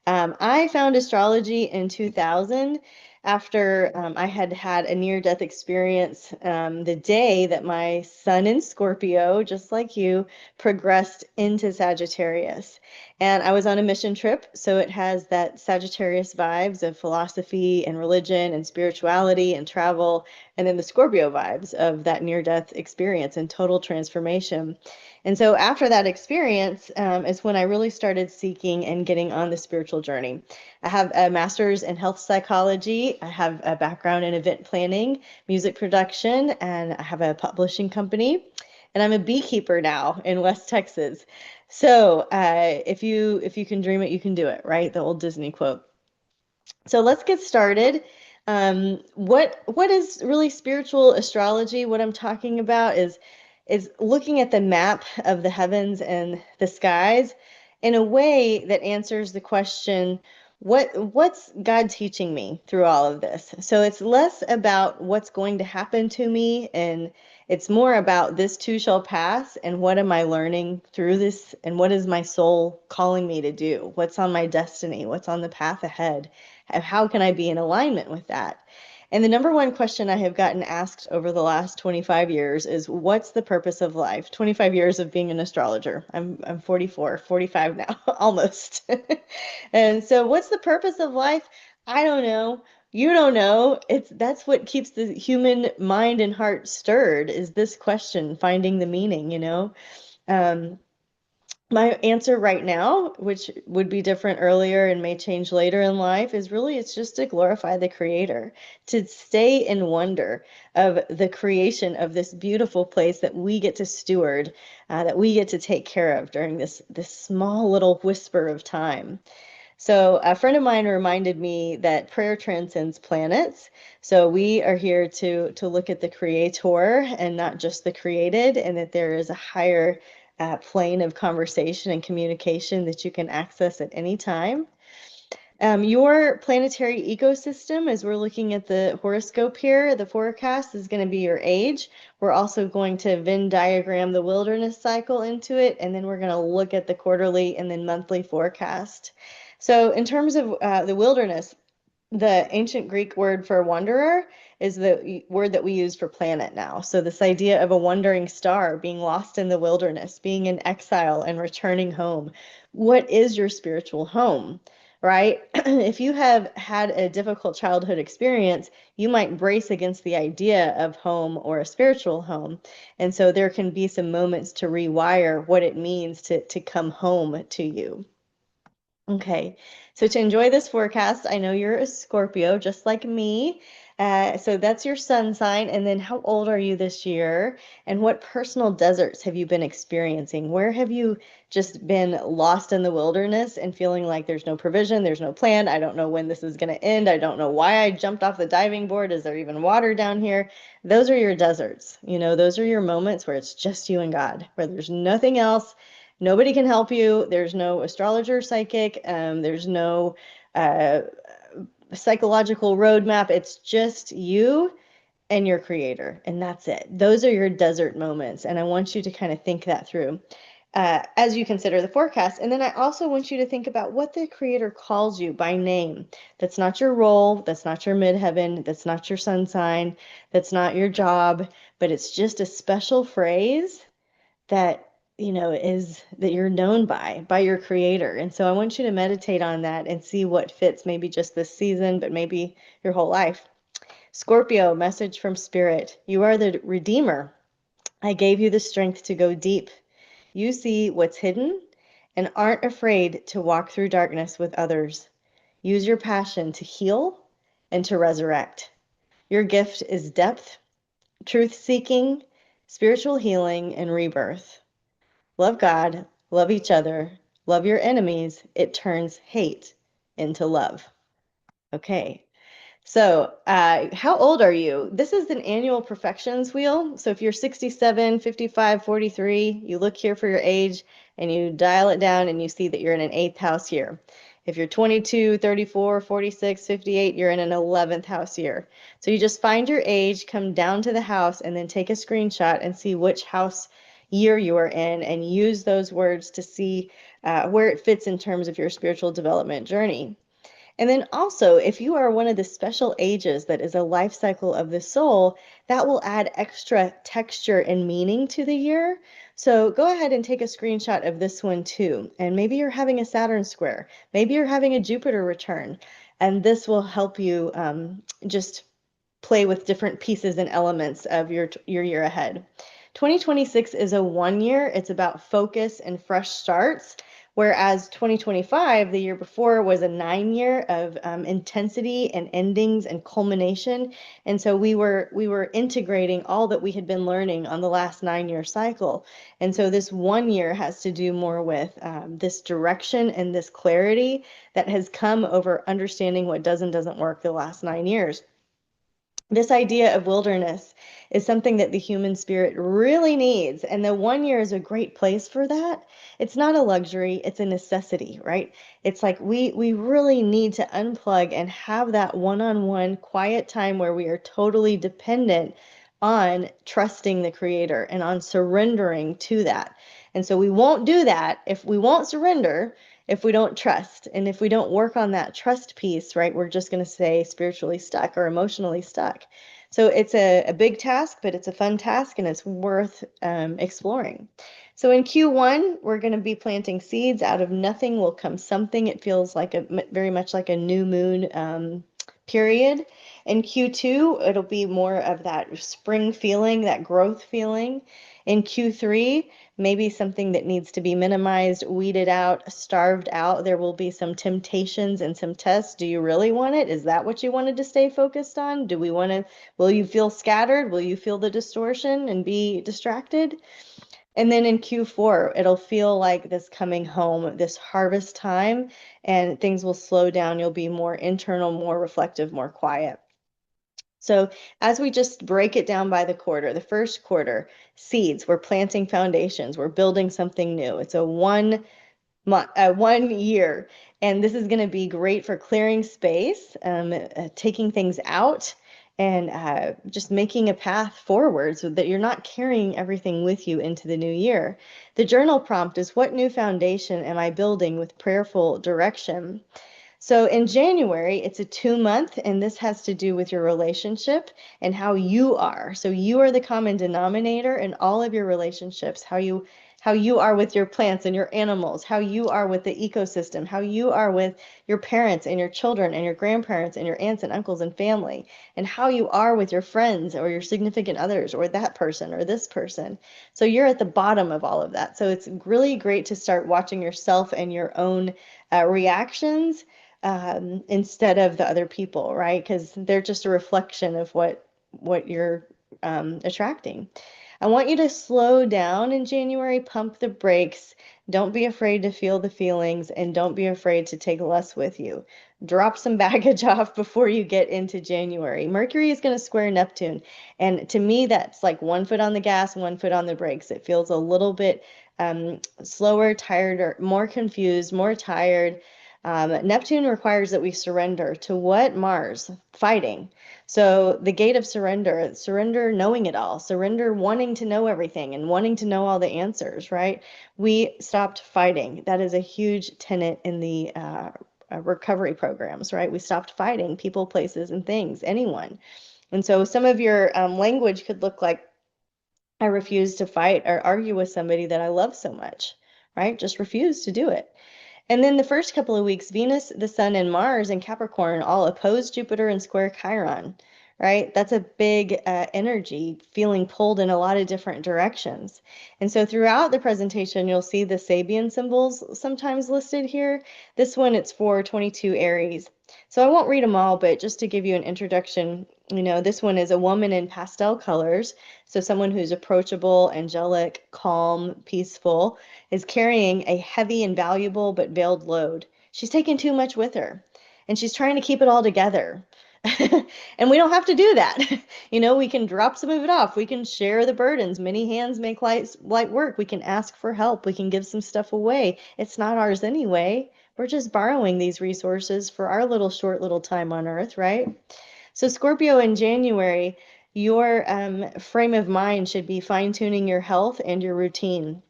I found astrology in 2000 after I had had a near-death experience the day that my sun in Scorpio, just like you, progressed into Sagittarius. And I was on a mission trip, so it has that Sagittarius vibes of philosophy and religion and spirituality and travel, and then the Scorpio vibes of that near-death experience and total transformation. And so after that experience is when I really started seeking and getting on the spiritual journey. I have a master's in health psychology. I have a background in event planning, music production, and I have a publishing company. And I'm a beekeeper now in West Texas. So if you can dream it, you can do it, right? The old Disney quote. So let's get started. What is really spiritual astrology? What I'm talking about is looking at the map of the heavens and the skies in a way that answers the question, what's God teaching me through all of this? So it's less about what's going to happen to me, and it's more about this too shall pass, and what am I learning through this, and what is my soul calling me to do? What's on my destiny? What's on the path ahead? How can I be in alignment with that? And the number one question I have gotten asked over the last 25 years is, what's the purpose of life? 25 years of being an astrologer. I'm 44, 45 now, almost. And so what's the purpose of life? I don't know. You don't know. That's what keeps the human mind and heart stirred, is this question, finding the meaning, you know? My answer right now, which would be different earlier and may change later in life, is really it's just to glorify the Creator, to stay in wonder of the creation of this beautiful place that we get to steward, that we get to take care of during this small little whisper of time. So a friend of mine reminded me that prayer transcends planets. So we are here to look at the creator and not just the created, and that there is a higher plane of conversation and communication that you can access at any time. Your planetary ecosystem, as we're looking at the horoscope here, the forecast is going to be your age. We're also going to Venn diagram the wilderness cycle into it, and then we're going to look at the quarterly and then monthly forecast. So in terms of the wilderness, the ancient Greek word for wanderer is the word that we use for planet now. So this idea of a wandering star, being lost in the wilderness, being in exile and returning home. What is your spiritual home, right? If you have had a difficult childhood experience, you might brace against the idea of home or a spiritual home. And so there can be some moments to rewire what it means to come home to you. Okay, so to enjoy this forecast, I know you're a Scorpio, just like me. So that's your sun sign. And then how old are you this year? And what personal deserts have you been experiencing? Where have you just been lost in the wilderness and feeling like there's no provision, there's no plan? I don't know when this is going to end. I don't know why I jumped off the diving board. Is there even water down here? Those are your deserts. You know, those are your moments where it's just you and God, where there's nothing else. Nobody can help you. There's no astrologer, psychic. There's no psychological roadmap. It's just you and your creator, and that's it. Those are your desert moments, and I want you to kind of think that through as you consider the forecast. And then I also want you to think about what the creator calls you by name. That's not your role. That's not your midheaven. That's not your sun sign. That's not your job, but it's just a special phrase that is that you're known by your creator. And so I want you to meditate on that and see what fits, maybe just this season, but maybe your whole life. Scorpio, message from spirit. You are the redeemer. I gave you the strength to go deep. You see what's hidden and aren't afraid to walk through darkness with others. Use your passion to heal and to resurrect. Your gift is depth, truth seeking, spiritual healing, and rebirth. Love God, love each other, love your enemies. It turns hate into love. Okay, So, how old are you? This is an annual perfections wheel. So if you're 67, 55, 43, you look here for your age and you dial it down and you see that you're in an 8th house year. If you're 22, 34, 46, 58, you're in an 11th house year. So you just find your age, come down to the house, and then take a screenshot and see which house year you are in and use those words to see where it fits in terms of your spiritual development journey. And then also, if you are one of the special ages that is a life cycle of the soul, that will add extra texture and meaning to the year. So go ahead and take a screenshot of this one too. And maybe you're having a Saturn square, maybe you're having a Jupiter return, and this will help you just play with different pieces and elements of your year ahead. 2026 is a 1 year. It's about focus and fresh starts. Whereas 2025, the year before, was a 9 year of intensity and endings and culmination. And so we were integrating all that we had been learning on the last 9 year cycle. And so this 1 year has to do more with this direction and this clarity that has come over understanding what does and doesn't work the last 9 years. This idea of wilderness is something that the human spirit really needs, and the 1 year is a great place for that. It's not a luxury, it's a necessity, right? It's like we really need to unplug and have that one-on-one quiet time where we are totally dependent on trusting the creator and on surrendering to that. And so we won't do that if we won't surrender if we don't trust. And if we don't work on that trust piece, right, we're just going to stay spiritually stuck or emotionally stuck. So it's a big task, but it's a fun task and it's worth exploring. So in Q1, we're going to be planting seeds. Out of nothing will come something. It feels like very much like a new moon period. In Q2, it'll be more of that spring feeling, that growth feeling. In Q3, maybe something that needs to be minimized, weeded out, starved out. There will be some temptations and some tests. Do you really want it? Is that what you wanted to stay focused on? Will you feel scattered? Will you feel the distortion and be distracted? And then in Q4, it'll feel like this coming home, this harvest time, and things will slow down. You'll be more internal, more reflective, more quiet. So as we just break it down by the quarter, the first quarter, seeds, we're planting foundations, we're building something new. It's a 1 month, 1 year, and this is going to be great for clearing space, taking things out, and just making a path forward so that you're not carrying everything with you into the new year. The journal prompt is, what new foundation am I building with prayerful direction? So in January, it's a 2 month, and this has to do with your relationship and how you are. So you are the common denominator in all of your relationships, how you are with your plants and your animals, how you are with the ecosystem, how you are with your parents and your children and your grandparents and your aunts and uncles and family, and how you are with your friends or your significant others or that person or this person. So you're at the bottom of all of that. So it's really great to start watching yourself and your own reactions instead of the other people, right? Because they're just a reflection of what you're attracting. I want you to slow down in January, pump the brakes. Don't be afraid to feel the feelings, and don't be afraid to take less with you. Drop some baggage off before you get into January. Mercury is going to square Neptune, and to me, that's like 1 foot on the gas, 1 foot on the brakes. It feels a little bit slower, tired, or more confused, more tired. Neptune requires that we surrender to what? Mars, fighting. So the gate of surrender knowing it all, surrender wanting to know everything and wanting to know all the answers, right? We stopped fighting. That is a huge tenet in the recovery programs, right? We stopped fighting people, places, and things, anyone. And so some of your language could look like, I refuse to fight or argue with somebody that I love so much, right? Just refuse to do it. And then the first couple of weeks, Venus, the Sun, and Mars in Capricorn all oppose Jupiter and square Chiron, right? That's a big energy feeling pulled in a lot of different directions. And so throughout the presentation, you'll see the Sabian symbols sometimes listed here. This one, it's for 22 Aries. So I won't read them all, but just to give you an introduction, this one is a woman in pastel colors. So someone who's approachable, angelic, calm, peaceful, is carrying a heavy and valuable but veiled load. She's taking too much with her, and she's trying to keep it all together. And we don't have to do that. We can drop some of it off. We can share the burdens. Many hands make light work. We can ask for help. We can give some stuff away. It's not ours anyway. We're just borrowing these resources for our short little time on Earth, right? So Scorpio, in January, your frame of mind should be fine-tuning your health and your routine.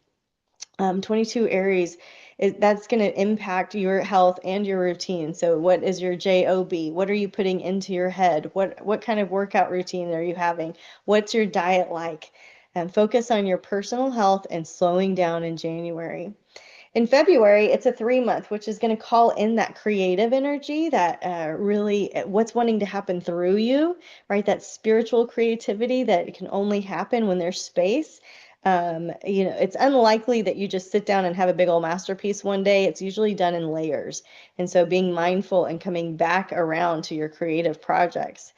22 Aries, that's going to impact your health and your routine. So what is your job? What are you putting into your head? What kind of workout routine are you having? What's your diet like? And focus on your personal health and slowing down in January. In February, it's a 3-month, which is going to call in that creative energy, that really what's wanting to happen through you, right? That spiritual creativity that can only happen when there's space. It's unlikely that you just sit down and have a big old masterpiece one day. It's usually done in layers. And so being mindful and coming back around to your creative projects.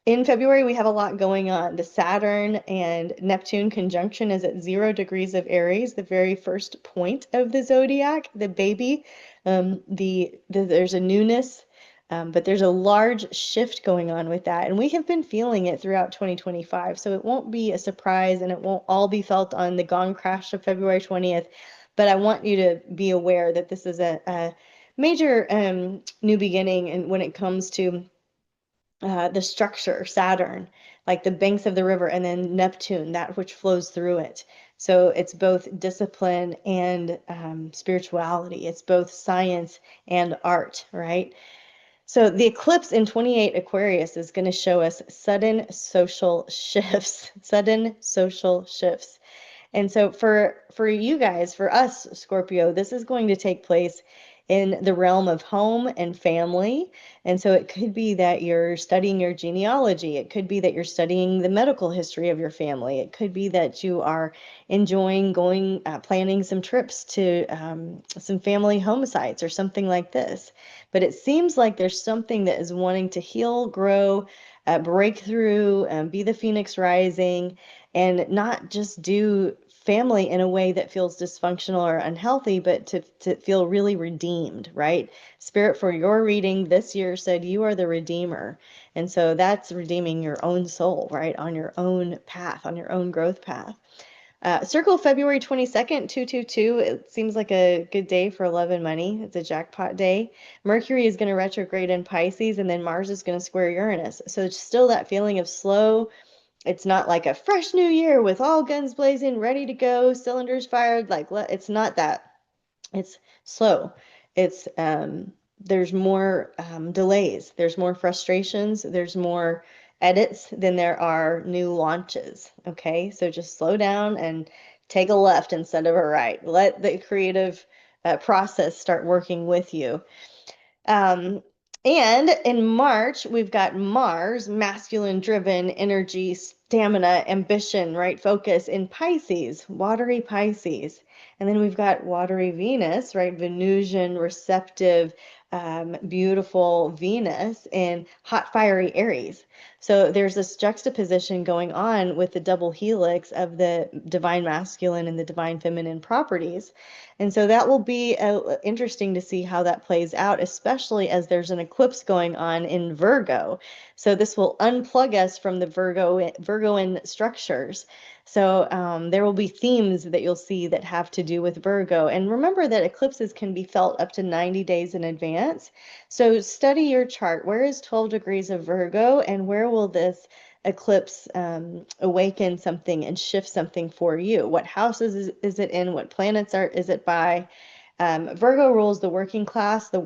In February, we have a lot going on. The Saturn and Neptune conjunction is at 0 degrees of Aries, the very first point of the zodiac, the baby. There's a newness, but there's a large shift going on with that. And we have been feeling it throughout 2025. So it won't be a surprise, and it won't all be felt on the gong crash of February 20th. But I want you to be aware that this is a major new beginning, and when it comes to the structure, Saturn, like the banks of the river, and then Neptune, that which flows through it. So it's both discipline and spirituality. It's both science and art, right? So the eclipse in 28 Aquarius is going to show us sudden social shifts, sudden social shifts. And so for you guys, for us, Scorpio, this is going to take place in the realm of home and family. And so it could be that you're studying your genealogy. It could be that you're studying the medical history of your family. It could be that you are enjoying planning some trips to some family home sites or something like this. But it seems like there's something that is wanting to heal, grow, break through, be the phoenix rising, and not just do family in a way that feels dysfunctional or unhealthy, but to feel really redeemed, right? Spirit for your reading this year said you are the redeemer. And so that's redeeming your own soul, right? On your own path, on your own growth path. Circle February 22nd, 222. It seems like a good day for love and money. It's a jackpot day. Mercury is going to retrograde in Pisces, and then Mars is going to square Uranus. So it's still that feeling of slow. It's not like a fresh new year with all guns blazing, ready to go, cylinders fired. It's not that. It's slow. It's there's more delays. There's more frustrations. There's more edits than there are new launches. Okay, so just slow down and take a left instead of a right. Let the creative process start working with you. Um, and in March, we've got Mars, masculine driven energy, stamina, ambition, right? Focus in Pisces, watery Pisces. And then we've got watery Venus, right? Venusian, receptive, beautiful Venus in hot, fiery Aries. So there's this juxtaposition going on with the double helix of the divine masculine and the divine feminine properties. And so that will be interesting to see how that plays out, especially as there's an eclipse going on in Virgo. So this will unplug us from the Virgoan structures. So there will be themes that you'll see that have to do with Virgo. And remember that eclipses can be felt up to 90 days in advance. So study your chart. Where is 12 degrees of Virgo, and where will this eclipse awaken something and shift something for you? What houses is it in? What planets is it by? Virgo rules the working class, the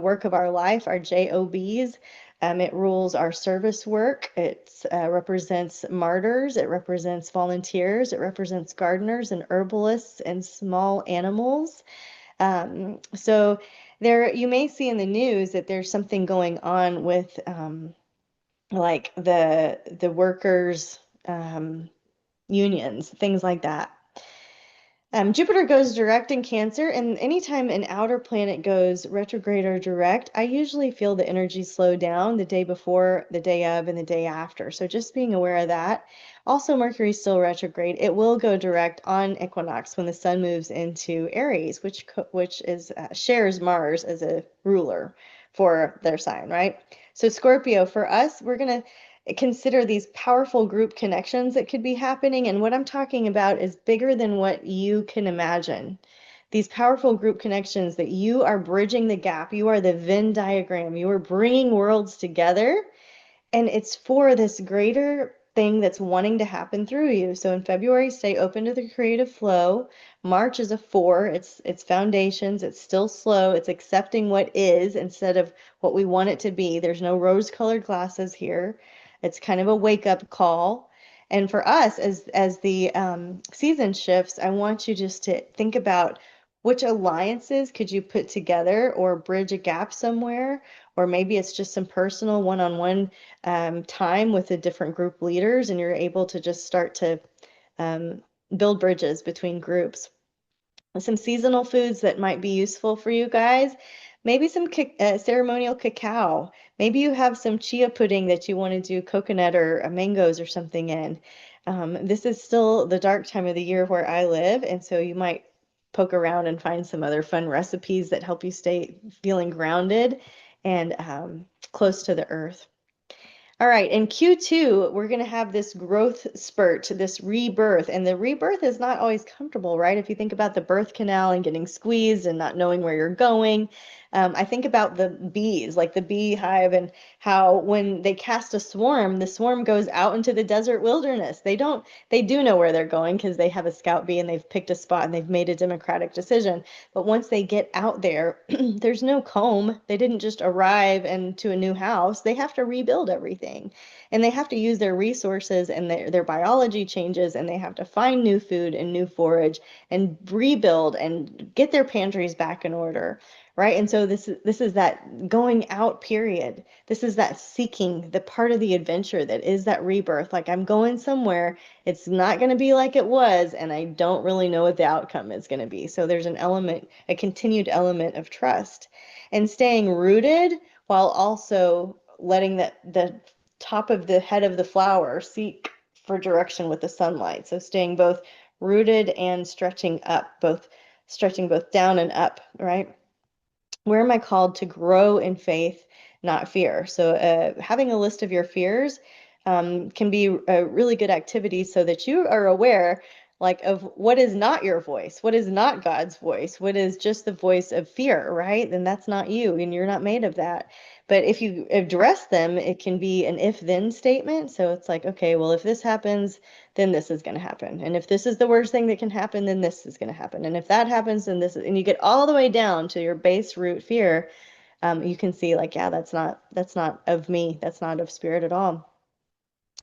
work of our life, our JOBs. It rules our service work. It represents martyrs. It represents volunteers. It represents gardeners and herbalists and small animals. So there, you may see in the news that there's something going on with like the workers unions, things like that. Jupiter goes direct in Cancer, and anytime an outer planet goes retrograde or direct, I usually feel the energy slow down the day before, the day of, and the day after. So just being aware of that. Also, Mercury is still retrograde. It will go direct on equinox when the sun moves into Aries, which shares Mars as a ruler for their sign, right? So Scorpio, for us, we're going to consider these powerful group connections that could be happening. And what I'm talking about is bigger than what you can imagine. These powerful group connections that you are bridging the gap. You are the Venn diagram. You are bringing worlds together, and it's for this greater thing that's wanting to happen through you. So in February, stay open to the creative flow. March is a 4. It's foundations. It's still slow. It's accepting what is instead of what we want it to be. There's no rose-colored glasses here. It's kind of a wake-up call. And for us, as the season shifts, I want you just to think about which alliances could you put together or bridge a gap somewhere, or maybe it's just some personal one-on-one time with the different group leaders, and you're able to just start to um, build bridges between groups. Some seasonal foods that might be useful for you guys. Maybe some ceremonial cacao. Maybe you have some chia pudding that you want to do coconut or mangoes or something in. This is still the dark time of the year where I live, and so you might poke around and find some other fun recipes that help you stay feeling grounded and close to the earth. All right, in Q2, we're going to have this growth spurt, this rebirth. And the rebirth is not always comfortable, right? If you think about the birth canal and getting squeezed and not knowing where you're going, I think about the bees, like the beehive, and how when they cast a swarm, the swarm goes out into the desert wilderness. They do know where they're going because they have a scout bee and they've picked a spot and they've made a democratic decision. But once they get out there, there's no comb. They didn't just arrive into a new house. They have to rebuild everything. And they have to use their resources, and their biology changes, and they have to find new food and new forage and rebuild and get their pantries back in order, right? And so this is that going out period. This is that seeking, the part of the adventure that is that rebirth. Like, I'm going somewhere. It's not going to be like it was, and I don't really know what the outcome is going to be. So there's an element, a continued element of trust and staying rooted while also letting the top of the head of the flower seek for direction with the sunlight. So staying both rooted and stretching up, stretching both down and up, right? Where am I called to grow in faith, not fear? So having a list of your fears can be a really good activity so that you are aware, like, of what is not your voice, what is not God's voice, what is just the voice of fear, right? Then that's not you, and you're not made of that. But if you address them, it can be an if-then statement. So it's like, okay, well, if this happens, then this is going to happen. And if this is the worst thing that can happen, then this is going to happen. And if that happens, then this is, and you get all the way down to your base root fear, you can see, like, yeah, that's not of me. That's not of spirit at all.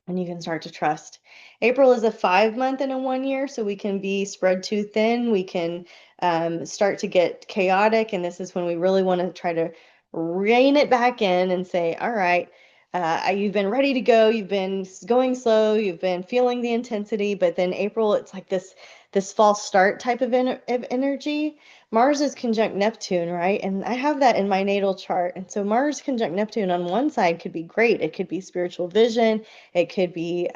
And you can start to trust. April is a 5-month and a 1 year, so we can be spread too thin. We can start to get chaotic, and this is when we really want to try to rein it back in and say, all right, you've been ready to go, you've been going slow, you've been feeling the intensity, but then April, it's like this false start type of energy. Mars is conjunct Neptune, right? And I have that in my natal chart. And so Mars conjunct Neptune on one side could be great. It could be spiritual vision. It could be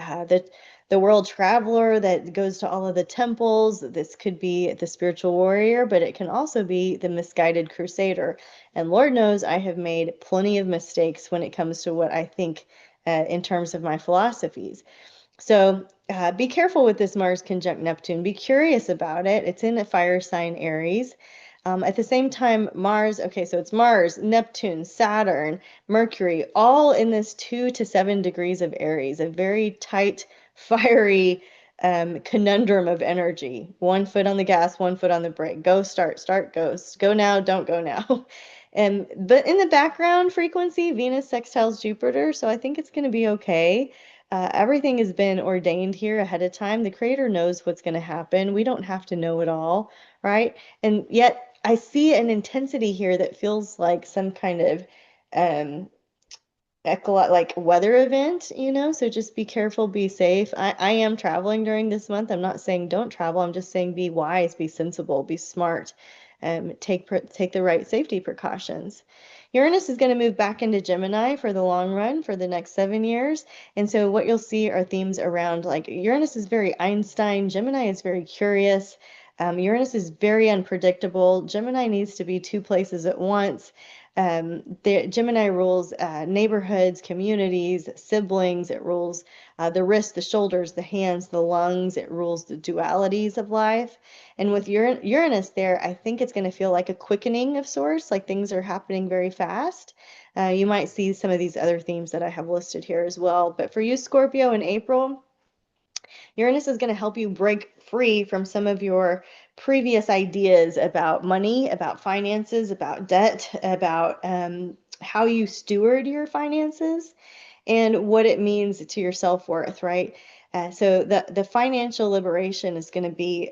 the world traveler that goes to all of the temples. This could be the spiritual warrior, but it can also be the misguided crusader. And Lord knows I have made plenty of mistakes when it comes to what I think in terms of my philosophies. So be careful with this Mars conjunct Neptune. Be curious about it. It's in a fire sign Aries. At the same time, Mars, okay, so it's Mars, Neptune, Saturn, Mercury, all in this 2 to 7 degrees of Aries, a very tight, fiery conundrum of energy. 1 foot on the gas, 1 foot on the brake. Go, start, go now, don't go now. But in the background frequency, Venus sextiles Jupiter, so I think it's going to be okay. Everything has been ordained here ahead of time. The Creator knows what's going to happen. We don't have to know it all, right? And yet I see an intensity here that feels like some kind of um, like weather event, so just be careful, be safe. I am traveling during this month. I'm not saying don't travel. I'm just saying be wise, be sensible, be smart, take the right safety precautions. Uranus is going to move back into Gemini for the long run for the next 7 years. And so what you'll see are themes around, like, Uranus is very Einstein, Gemini is very curious. Uranus is very unpredictable. Gemini needs to be 2 places at once. The Gemini rules neighborhoods, communities, siblings. It rules the wrists, the shoulders, the hands, the lungs. It rules the dualities of life. And with Uranus there, I think it's going to feel like a quickening of sorts, like things are happening very fast. You might see some of these other themes that I have listed here as well. But for you, Scorpio, in April, Uranus is going to help you break free from some of your previous ideas about money, about finances, about debt, about how you steward your finances and what it means to your self-worth, right? So the financial liberation is going to be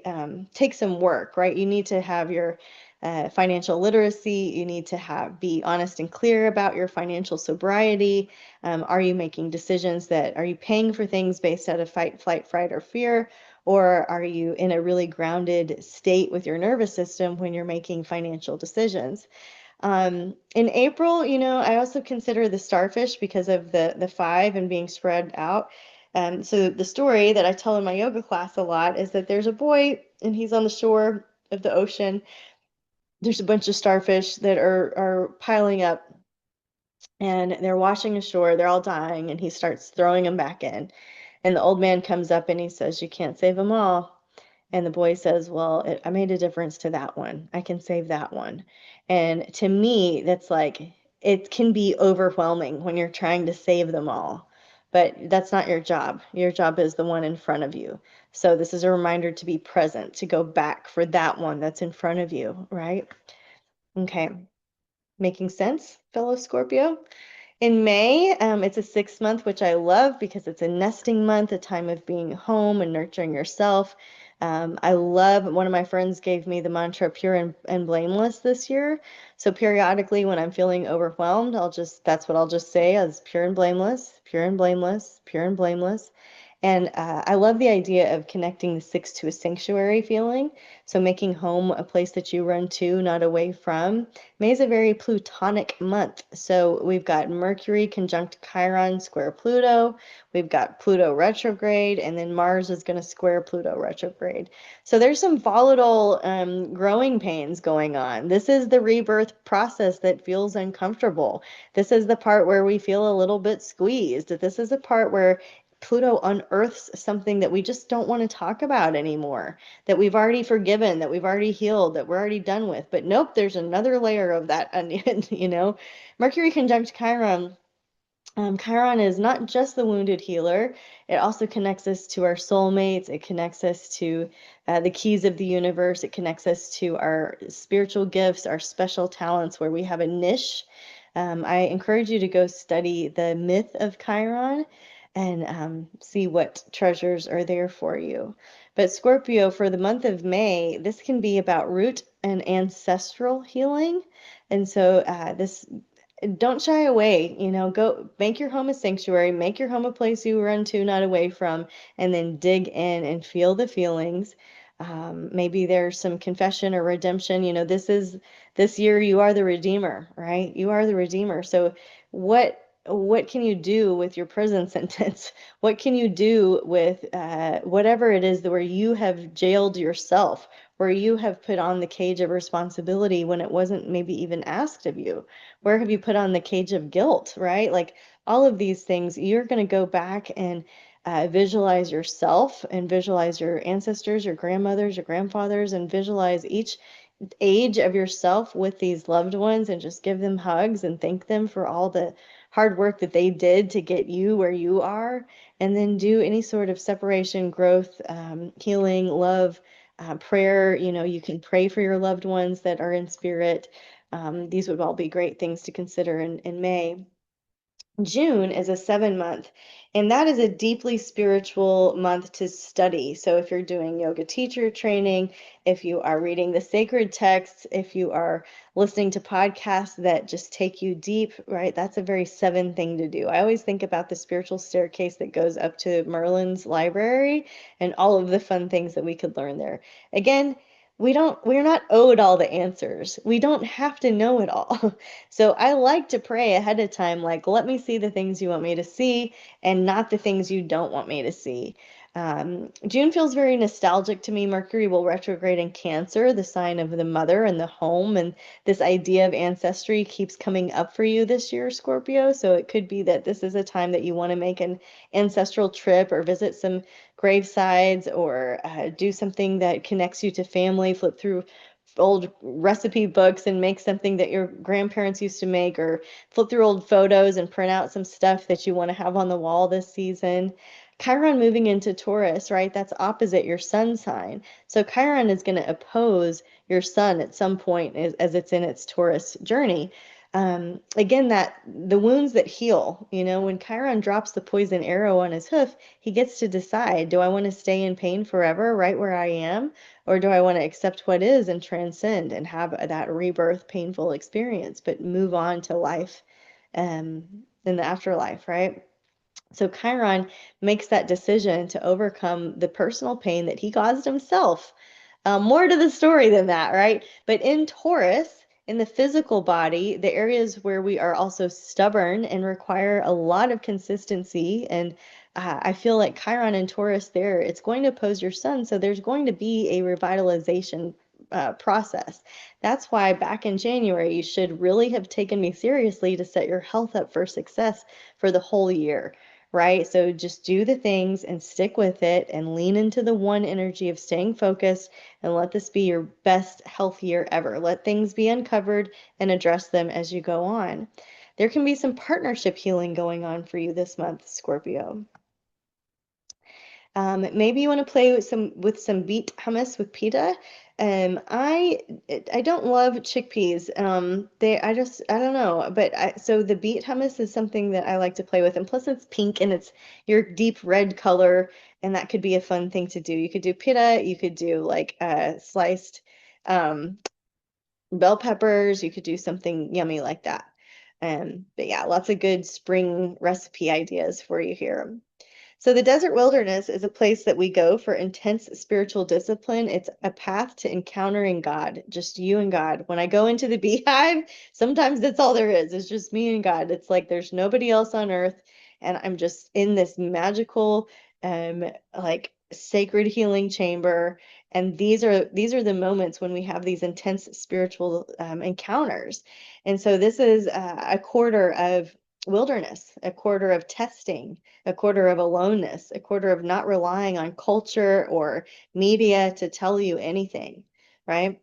take some work, right? You need to have your financial literacy. You need to be honest and clear about your financial sobriety. Are you making decisions are you paying for things based out of fight, flight, fright, or fear? Or are you in a really grounded state with your nervous system when you're making financial decisions? In April, I also consider the starfish because of the five and being spread out. So the story that I tell in my yoga class a lot is that there's a boy and he's on the shore of the ocean. There's a bunch of starfish that are piling up and they're washing ashore. They're all dying, and he starts throwing them back in. And the old man comes up and he says, "You can't save them all." And the boy says, "Well, I made a difference to that one. I can save that one." And to me, that's like, it can be overwhelming when you're trying to save them all. But that's not your job. Your job is the one in front of you. So this is a reminder to be present, to go back for that one that's in front of you, right? Okay. Making sense, fellow Scorpio? In May, it's a 6 month, which I love because it's a nesting month, a time of being home and nurturing yourself. I love, one of my friends gave me the mantra pure and blameless this year. So periodically when I'm feeling overwhelmed, that's what I'll just say as pure and blameless, pure and blameless, pure and blameless. And I love the idea of connecting the six to a sanctuary feeling. So making home a place that you run to, not away from. May is a very plutonic month. So we've got Mercury conjunct Chiron square Pluto. We've got Pluto retrograde, and then Mars is going to square Pluto retrograde. So there's some volatile growing pains going on. This is the rebirth process that feels uncomfortable. This is the part where we feel a little bit squeezed. This is a part where Pluto unearths something that we just don't want to talk about anymore, that we've already forgiven, that we've already healed, that we're already done with. But nope, there's another layer of that onion. Mercury conjunct Chiron. Chiron is not just the wounded healer. It also connects us to our soulmates. It connects us to the keys of the universe. It connects us to our spiritual gifts, our special talents where we have a niche. I encourage you to go study the myth of Chiron and see what treasures are there for you. But Scorpio, for the month of May, this can be about root and ancestral healing. And so don't shy away, go make your home a sanctuary, make your home a place you run to, not away from, and then dig in and feel the feelings. Maybe there's some confession or redemption. This year you are the redeemer, right? You are the redeemer. So what can you do with your prison sentence? What can you do with whatever it is where you have jailed yourself, where you have put on the cage of responsibility when it wasn't maybe even asked of you? Where have you put on the cage of guilt, right? Like all of these things, you're going to go back and visualize yourself and visualize your ancestors, your grandmothers, your grandfathers, and visualize each age of yourself with these loved ones and just give them hugs and thank them for all the hard work that they did to get you where you are. And then do any sort of separation, growth, healing, love, prayer. You can pray for your loved ones that are in spirit. These would all be great things to consider in May. June is a 7 month, and that is a deeply spiritual month to study. So if you're doing yoga teacher training, if you are reading the sacred texts, if you are listening to podcasts that just take you deep, right? That's a very seven thing to do. I always think about the spiritual staircase that goes up to Merlin's library and all of the fun things that we could learn there. Again, we're not owed all the answers. We don't have to know it all. So I like to pray ahead of time, like, let me see the things you want me to see and not the things you don't want me to see. June feels very nostalgic to me. Mercury will retrograde in Cancer, the sign of the mother and the home. And this idea of ancestry keeps coming up for you this year, Scorpio. So it could be that this is a time that you want to make an ancestral trip or visit some gravesides or do something that connects you to family, flip through old recipe books and make something that your grandparents used to make, or flip through old photos and print out some stuff that you want to have on the wall this season. Chiron moving into Taurus, right? That's opposite your sun sign. So Chiron is going to oppose your sun at some point as it's in its Taurus journey. Again, that the wounds that heal, when Chiron drops the poison arrow on his hoof, he gets to decide, do I want to stay in pain forever right where I am? Or do I want to accept what is and transcend and have that rebirth painful experience, but move on to life in the afterlife, right? So Chiron makes that decision to overcome the personal pain that he caused himself. More to the story than that, right? But in Taurus, in the physical body, the areas where we are also stubborn and require a lot of consistency. And I feel like Chiron and Taurus there, it's going to oppose your sun. So there's going to be a revitalization process. That's why back in January, you should really have taken me seriously to set your health up for success for the whole year, right? So just do the things and stick with it and lean into the one energy of staying focused and let this be your best health year ever. Let things be uncovered and address them as you go on. There can be some partnership healing going on for you this month, Scorpio. Maybe you want to play with some beet hummus with pita. I don't love chickpeas. I don't know, but so the beet hummus is something that I like to play with, and plus it's pink and it's your deep red color, and that could be a fun thing to do. You could do pita, you could do like sliced um, bell peppers, you could do something yummy like that. But yeah, lots of good spring recipe ideas for you here. So the desert wilderness is a place that we go for intense spiritual discipline. It's a path to encountering God, just you and God. When I go into the beehive, sometimes that's all there is. It's just me and God. It's like there's nobody else on earth, and I'm just in this magical, like sacred healing chamber. And these are the moments when we have these intense spiritual encounters. And so this is a quarter of wilderness, a quarter of testing, a quarter of aloneness, a quarter of not relying on culture or media to tell you anything, right?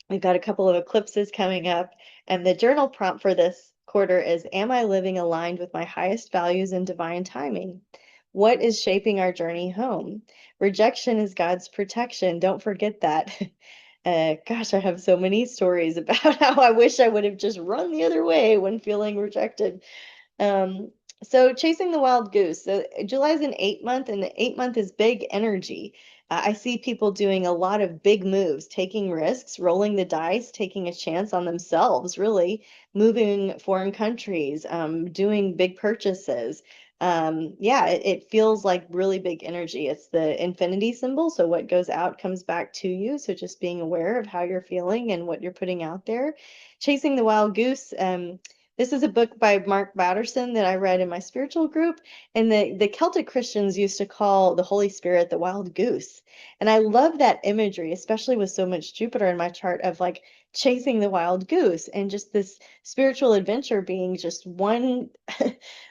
We've got a couple of eclipses coming up, and the journal prompt for this quarter is, am I living aligned with my highest values and divine timing? What is shaping our journey home? Rejection is God's protection. Don't forget that. Gosh, I have so many stories about how I wish I would have just run the other way when feeling rejected. Um, so chasing the wild goose. So July is an 8 month, and the 8 month is big energy. I see people doing a lot of big moves, taking risks, rolling the dice, taking a chance on themselves, really moving foreign countries, doing big purchases. Yeah, it feels like really big energy. It's the infinity symbol. So what goes out comes back to you. So just being aware of how you're feeling and what you're putting out there. Chasing the wild goose. This is a book by Mark Batterson that I read in my spiritual group, and the Celtic Christians used to call the Holy Spirit the wild goose. And I love that imagery, especially with so much Jupiter in my chart, of like chasing the wild goose and just this spiritual adventure being just one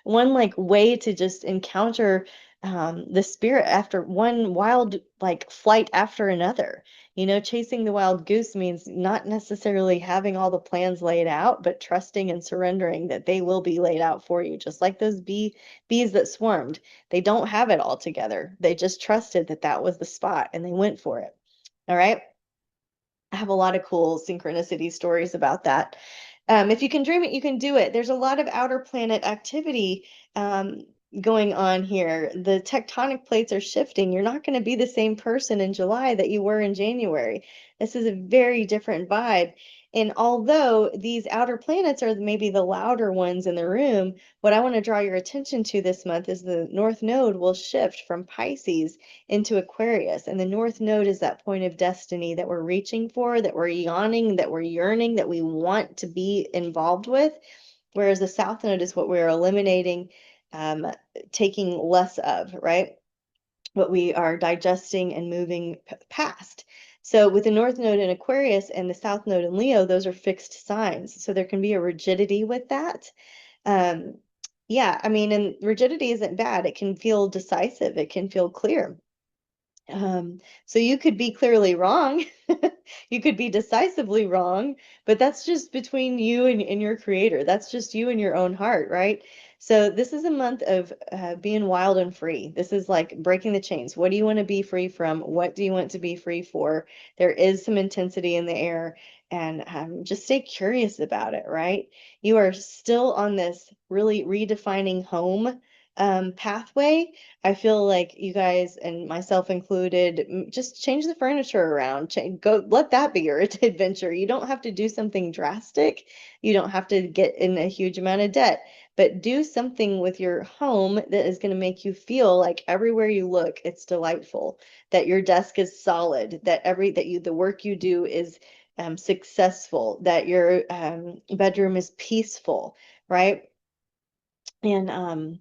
one like way to just encounter the spirit after one wild like flight after another. Chasing the wild goose means not necessarily having all the plans laid out, but trusting and surrendering that they will be laid out for you. Just like those bees that swarmed. They don't have it all together. They just trusted that that was the spot and they went for it. All right. I have a lot of cool synchronicity stories about that. If you can dream it, you can do it. There's a lot of outer planet activity going on here. The tectonic plates are shifting. You're not going to be the same person in July that you were in January. This is a very different vibe. And although these outer planets are maybe the louder ones in the room, what I want to draw your attention to this month is the North Node will shift from Pisces into Aquarius. And the North Node is that point of destiny that we're reaching for, that we're yawning, that we're yearning, that we want to be involved with. Whereas the South Node is what we're eliminating, taking less of, right? what we are digesting and moving past. So with the North Node in Aquarius and the South Node in Leo, those are fixed signs. So there can be a rigidity with that. Yeah, I mean, and rigidity isn't bad. It can feel decisive. It can feel clear. So you could be clearly wrong. You could be decisively wrong, but that's just between you and your creator. That's just you and your own heart, right? So this is a month of being wild and free. This is like breaking the chains. What do you want to be free from? What do you want to be free for? There is some intensity in the air, and just stay curious about it, right? You are still on this really redefining home pathway. I feel like you guys and myself included, just change the furniture around. Go, let that be your adventure. You don't have to do something drastic. You don't have to get in a huge amount of debt, but do something with your home that is going to make you feel like everywhere you look, it's delightful, that your desk is solid, that the work you do is successful, that your bedroom is peaceful, right? And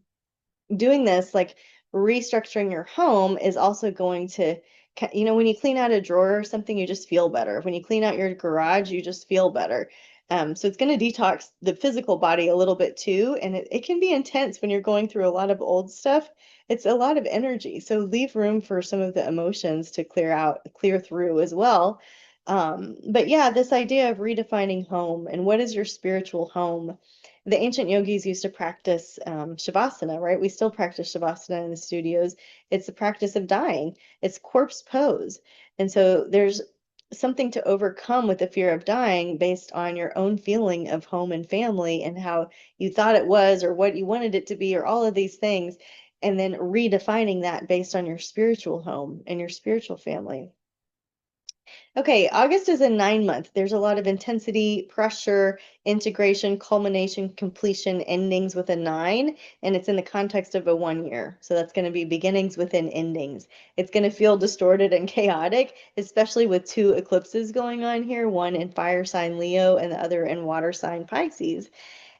doing this, like restructuring your home, is also going to, when you clean out a drawer or something, you just feel better. When you clean out your garage, you just feel better. So it's going to detox the physical body a little bit too. And it can be intense when you're going through a lot of old stuff. It's a lot of energy. So leave room for some of the emotions to clear through as well. But yeah, this idea of redefining home and what is your spiritual home. The ancient yogis used to practice Shavasana, right? We still practice Shavasana in the studios. It's the practice of dying. It's corpse pose. And so there's something to overcome with the fear of dying based on your own feeling of home and family and how you thought it was or what you wanted it to be or all of these things, and then redefining that based on your spiritual home and your spiritual family. Okay, August is a 9 month. There's a lot of intensity, pressure, integration, culmination, completion, endings with a 9, and it's in the context of a 1 year. So that's going to be beginnings within endings. It's going to feel distorted and chaotic, especially with 2 eclipses going on here, one in fire sign Leo and the other in water sign Pisces.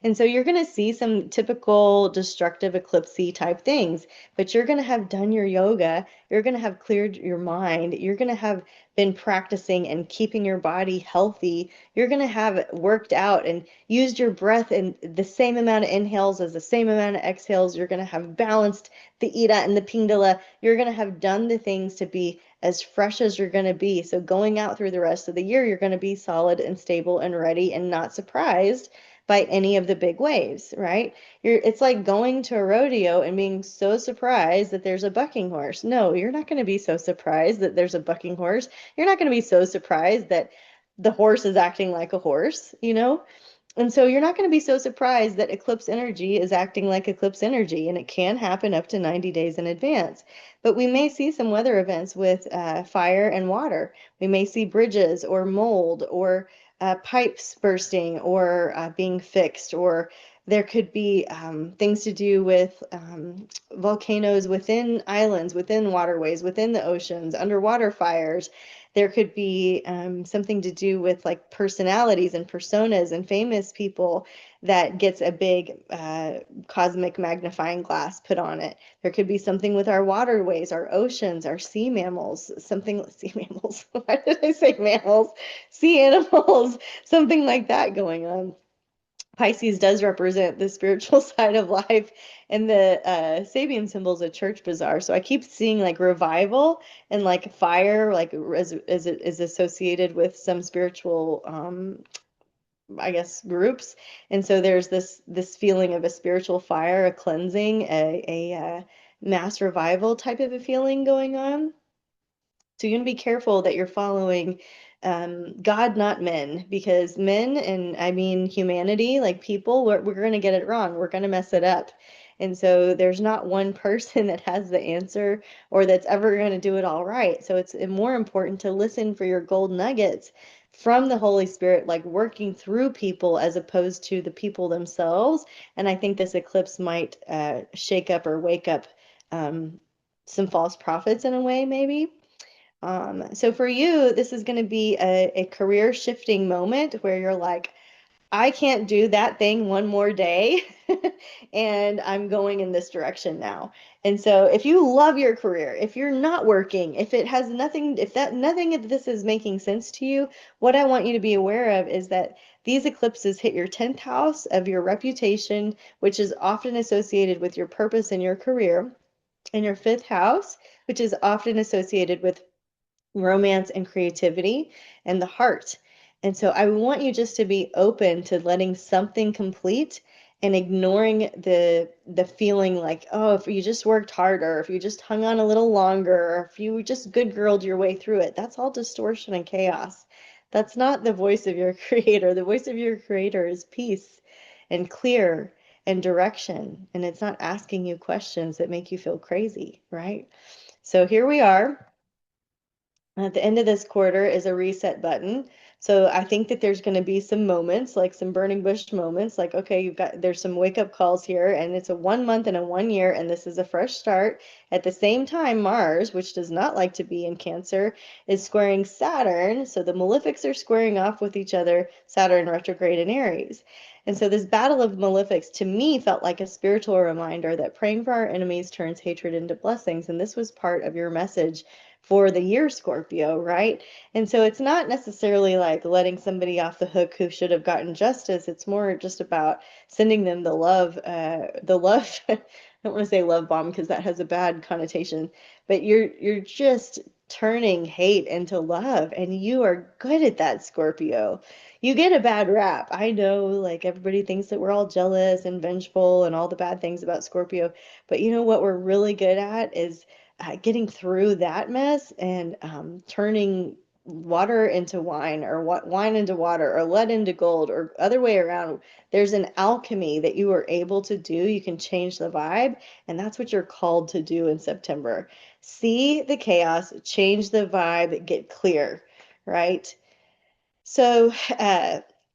And so you're going to see some typical destructive eclipsey type things, but you're going to have done your yoga. You're going to have cleared your mind. You're going to have been practicing and keeping your body healthy. You're going to have worked out and used your breath in the same amount of inhales as the same amount of exhales. You're going to have balanced the Ida and the Pingala. You're going to have done the things to be as fresh as you're going to be. So going out through the rest of the year, you're going to be solid and stable and ready and not surprised by any of the big waves, right? It's like going to a rodeo and being so surprised that there's a bucking horse. No, you're not going to be so surprised that there's a bucking horse. You're not going to be so surprised that the horse is acting like a horse, And so you're not going to be so surprised that eclipse energy is acting like eclipse energy, and it can happen up to 90 days in advance. But we may see some weather events with fire and water. We may see bridges or mold or pipes bursting or being fixed, or there could be things to do with volcanoes within islands, within waterways, within the oceans, underwater fires. There could be something to do with like personalities and personas and famous people that gets a big cosmic magnifying glass put on it. There could be something with our waterways, our oceans, our sea mammals, sea mammals. Why did I say mammals? Sea animals, something like that going on. Pisces does represent the spiritual side of life, and the Sabian symbol is a church bazaar. So I keep seeing like revival and like fire, like as it is associated with some spiritual, I guess, groups. And so there's this feeling of a spiritual fire, a cleansing, a mass revival type of a feeling going on. So you're going to be careful that you're following God, not men, because men, and I mean humanity, like people, we're going to get it wrong. We're going to mess it up. And so there's not one person that has the answer or that's ever going to do it all right. So it's more important to listen for your gold nuggets from the Holy Spirit, like working through people as opposed to the people themselves. And I think this eclipse might shake up or wake up some false prophets in a way, maybe. So for you, this is going to be a career shifting moment where you're like, I can't do that thing one more day and I'm going in this direction now. And so if you love your career, if you're not working, if it has nothing, if that nothing of this is making sense to you, what I want you to be aware of is that these eclipses hit your 10th house of your reputation, which is often associated with your purpose in your career, and your 5th house, which is often associated with romance and creativity and the heart. And so I want you just to be open to letting something complete and ignoring the feeling like, oh, if you just worked harder, if you just hung on a little longer, or if you just good girled your way through it. That's all distortion and chaos. That's not the voice of your creator. The voice of your creator is peace and clear and direction. And it's not asking you questions that make you feel crazy, right? So here we are. At the end of this quarter is a reset button. So I think that there's going to be some moments, like some burning bush moments, like, okay, there's some wake up calls here, and it's a 1 month and a 1 year, and this is a fresh start. At the same time, Mars, which does not like to be in Cancer, is squaring Saturn. So the malefics are squaring off with each other, Saturn retrograde in Aries. And so this battle of malefics to me felt like a spiritual reminder that praying for our enemies turns hatred into blessings. And this was part of your message for the year, Scorpio, right? And so it's not necessarily like letting somebody off the hook who should have gotten justice. It's more just about sending them the love, I don't want to say love bomb because that has a bad connotation, but you're just turning hate into love, and you are good at that, Scorpio. You get a bad rap. I know, like, everybody thinks that we're all jealous and vengeful and all the bad things about Scorpio, but you know what we're really good at is getting through that mess and turning water into wine, or wine into water, or lead into gold, or other way around. There's an alchemy that you are able to do. You can change the vibe, and that's what you're called to do in September. See the chaos, change the vibe, get clear, right? So,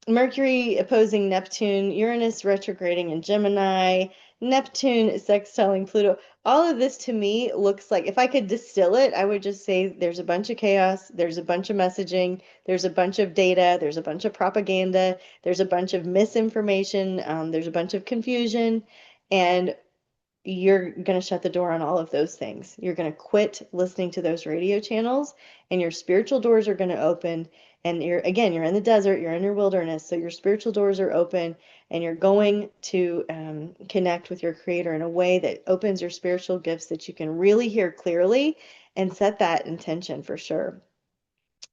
Mercury opposing Neptune, Uranus retrograding in Gemini, Neptune sextiling Pluto. All of this to me looks like, if I could distill it, I would just say there's a bunch of chaos, there's a bunch of messaging, there's a bunch of data, there's a bunch of propaganda, there's a bunch of misinformation, there's a bunch of confusion, and you're going to shut the door on all of those things. You're going to quit listening to those radio channels, and your spiritual doors are going to open. And you're in the desert, you're in your wilderness, so your spiritual doors are open, and you're going to connect with your creator in a way that opens your spiritual gifts that you can really hear clearly and set that intention for sure.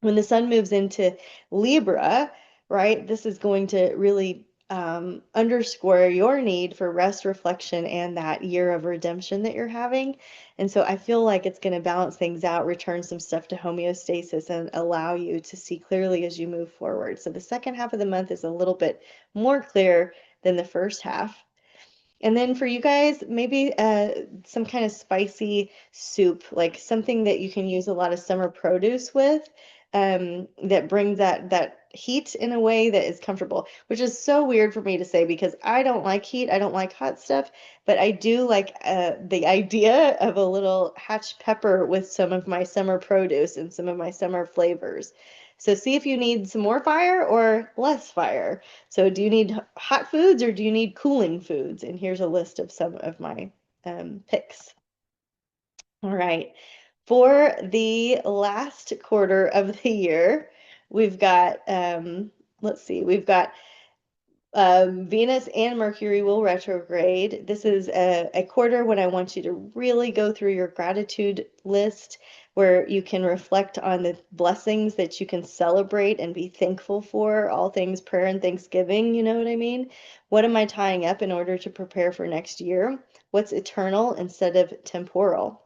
When the sun moves into Libra, right, this is going to really underscore your need for rest, reflection, and that year of redemption that you're having. And so I feel like it's going to balance things out, return some stuff to homeostasis, and allow you to see clearly as you move forward. So the second half of the month is a little bit more clear than the first half. And then for you guys, maybe some kind of spicy soup, like something that you can use a lot of summer produce with, that brings that heat in a way that is comfortable, which is so weird for me to say because I don't like heat, I don't like hot stuff, but I do like the idea of a little hatch pepper with some of my summer produce and some of my summer flavors. So see if you need some more fire or less fire. So do you need hot foods or do you need cooling foods? And here's a list of some of my picks. All right. For the last quarter of the year, we've got, let's see, we've got Venus and Mercury will retrograde. This is a quarter when I want you to really go through your gratitude list where you can reflect on the blessings that you can celebrate and be thankful for, all things prayer and thanksgiving, you know what I mean? What am I tying up in order to prepare for next year? What's eternal instead of temporal?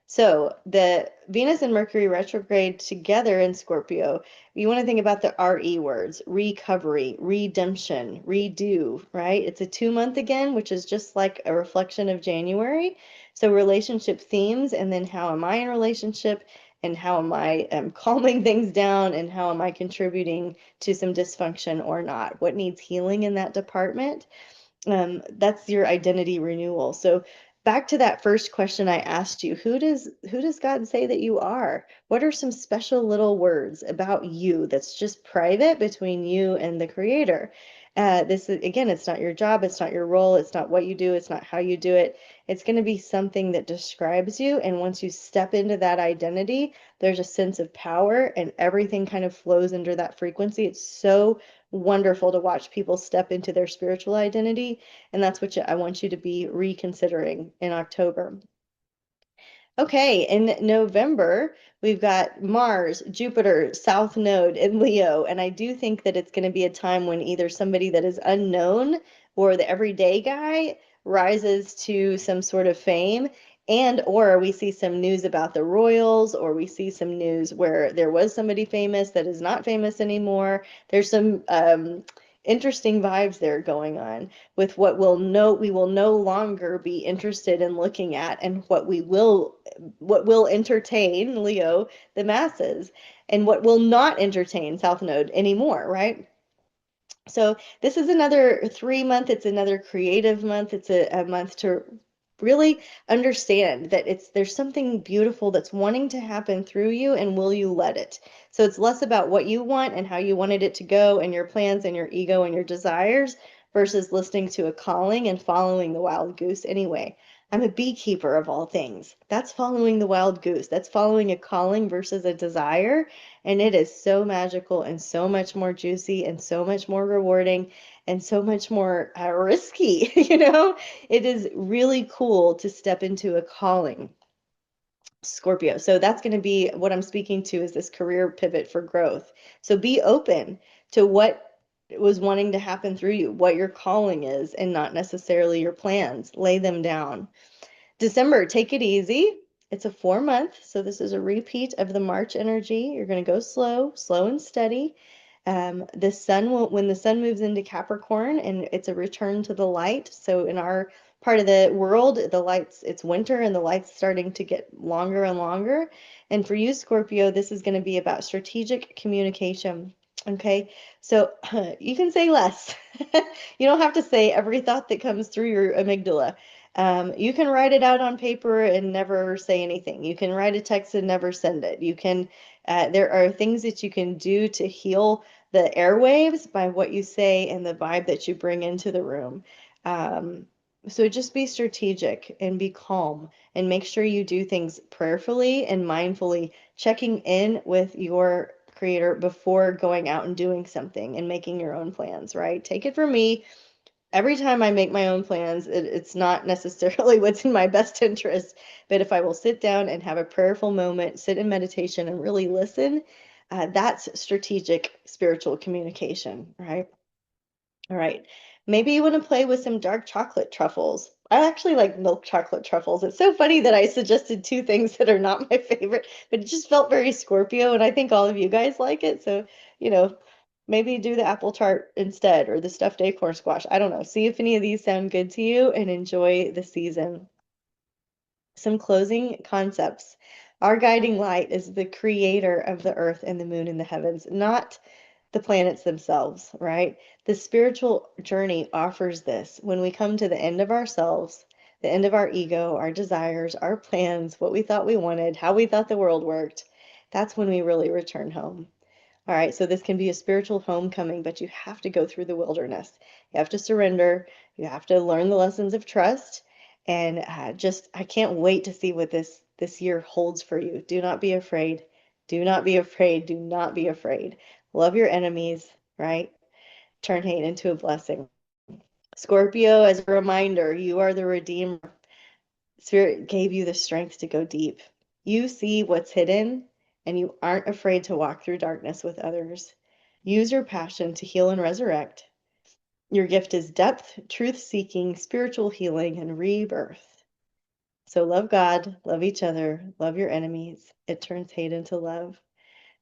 So the Venus and Mercury retrograde together in Scorpio, you want to think about the RE words: recovery, redemption, redo, right? It's a 2 month again, which is just like a reflection of January. So relationship themes, and then how am I in relationship, and how am I calming things down, and how am I contributing to some dysfunction or not? What needs healing in that department? That's your identity renewal. So back to that first question I asked you, who does God say that you are? What are some special little words about you that's just private between you and the creator? This is, again, it's not your job, it's not your role, it's not what you do, it's not how you do it. It's going to be something that describes you. And once you step into that identity, there's a sense of power and everything kind of flows into that frequency. It's so wonderful to watch people step into their spiritual identity. And that's what I want you to be reconsidering in October. Okay, in November, we've got Mars, Jupiter, South Node, and Leo. And I do think that it's going to be a time when either somebody that is unknown or the everyday guy rises to some sort of fame, and or we see some news about the royals, or we see some news where there was somebody famous that is not famous anymore. There's some interesting vibes there going on with what we will no longer be interested in looking at, and what will entertain Leo, the masses, and what will not entertain South Node anymore, right? So this is another 3 month. It's another creative month. It's a month to really understand that there's something beautiful that's wanting to happen through you, and will you let it? So it's less about what you want and how you wanted it to go and your plans and your ego and your desires versus listening to a calling and following the wild goose anyway. I'm a beekeeper of all things. That's following the wild goose. That's following a calling versus a desire. And it is so magical and so much more juicy and so much more rewarding and so much more risky. It is really cool to step into a calling, Scorpio. So that's going to be what I'm speaking to, is this career pivot for growth. So be open to what was wanting to happen through you, what your calling is, and not necessarily your plans. Lay them down. December, take it easy. It's a 4 month, so this is a repeat of the March energy. You're going to go slow and steady. The sun when the sun moves into Capricorn, and it's a return to the light. So in our part of the world, it's winter and the light's starting to get longer and longer. And for you, Scorpio, this is going to be about strategic communication. Okay, so you can say less. You don't have to say every thought that comes through your amygdala. You can write it out on paper and never say anything. You can write a text and never send it. There are things that you can do to heal the airwaves by what you say and the vibe that you bring into the room. So just be strategic and be calm, and make sure you do things prayerfully and mindfully, checking in with your creator before going out and doing something and making your own plans, right? Take it from me. Every time I make my own plans, it's not necessarily what's in my best interest. But if I will sit down and have a prayerful moment, sit in meditation and really listen, that's strategic spiritual communication, right? All right. Maybe you want to play with some dark chocolate truffles. I actually like milk chocolate truffles. It's so funny that I suggested two things that are not my favorite, but it just felt very Scorpio, and I think all of you guys like it. So, you know, maybe do the apple tart instead, or the stuffed acorn squash. I don't know. See if any of these sound good to you, and enjoy the season. Some closing concepts. Our guiding light is the creator of the earth and the moon and the heavens, not the planets themselves, right? The spiritual journey offers this. When we come to the end of ourselves, the end of our ego, our desires, our plans, what we thought we wanted, how we thought the world worked, that's when we really return home. All right, so this can be a spiritual homecoming, but you have to go through the wilderness. You have to surrender. You have to learn the lessons of trust. And I can't wait to see what this year holds for you. Do not be afraid. Do not be afraid. Do not be afraid. Love your enemies, right? Turn hate into a blessing. Scorpio, as a reminder, you are the redeemer. Spirit gave you the strength to go deep. You see what's hidden, and you aren't afraid to walk through darkness with others. Use your passion to heal and resurrect. Your gift is depth, truth seeking, spiritual healing, and rebirth. So love God, love each other, love your enemies. It turns hate into love.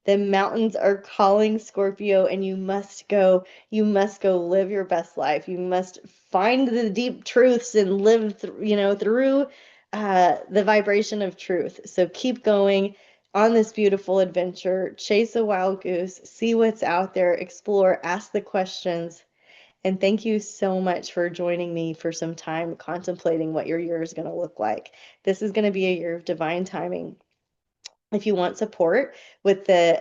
The mountains are calling, Scorpio, and you must go. You must go live your best life. You must find the deep truths and live through the vibration of truth. So keep going on this beautiful adventure. Chase a wild goose, see what's out there, explore, ask the questions. And thank you so much for joining me for some time contemplating what your year is going to look like. This is going to be a year of divine timing. If you want support with the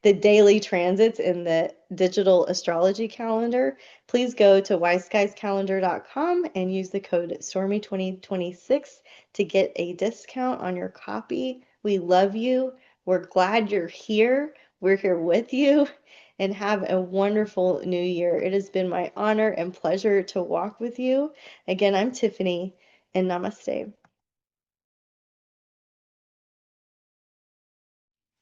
the daily transits in the digital astrology calendar, please go to wiseguyscalendar.com and use the code Stormie2026 to get a discount on your copy. We love you. We're glad you're here. We're here with you. And have a wonderful new year. It has been my honor and pleasure to walk with you. Again, I'm Tiffany, and namaste.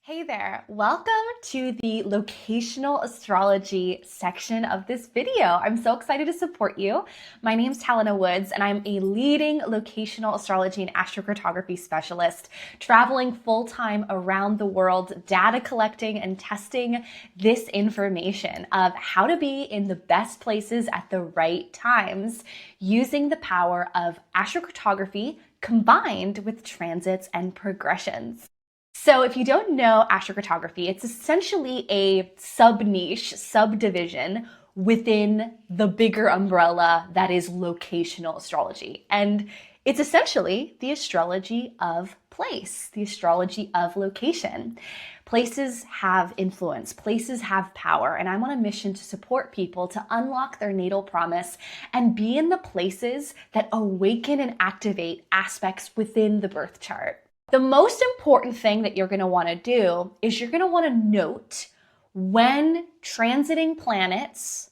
Hey there, welcome to the locational astrology section of this video. I'm so excited to support you. My name's Helena Woods, and I'm a leading locational astrology and astrocartography specialist, traveling full-time around the world, data collecting and testing this information of how to be in the best places at the right times, using the power of astrocartography combined with transits and progressions. So if you don't know astrocartography, it's essentially a sub-niche, subdivision within the bigger umbrella that is locational astrology. And it's essentially the astrology of place, the astrology of location. Places have influence, places have power, and I'm on a mission to support people to unlock their natal promise and be in the places that awaken and activate aspects within the birth chart. The most important thing that you're going to want to do is you're going to want to note when transiting planets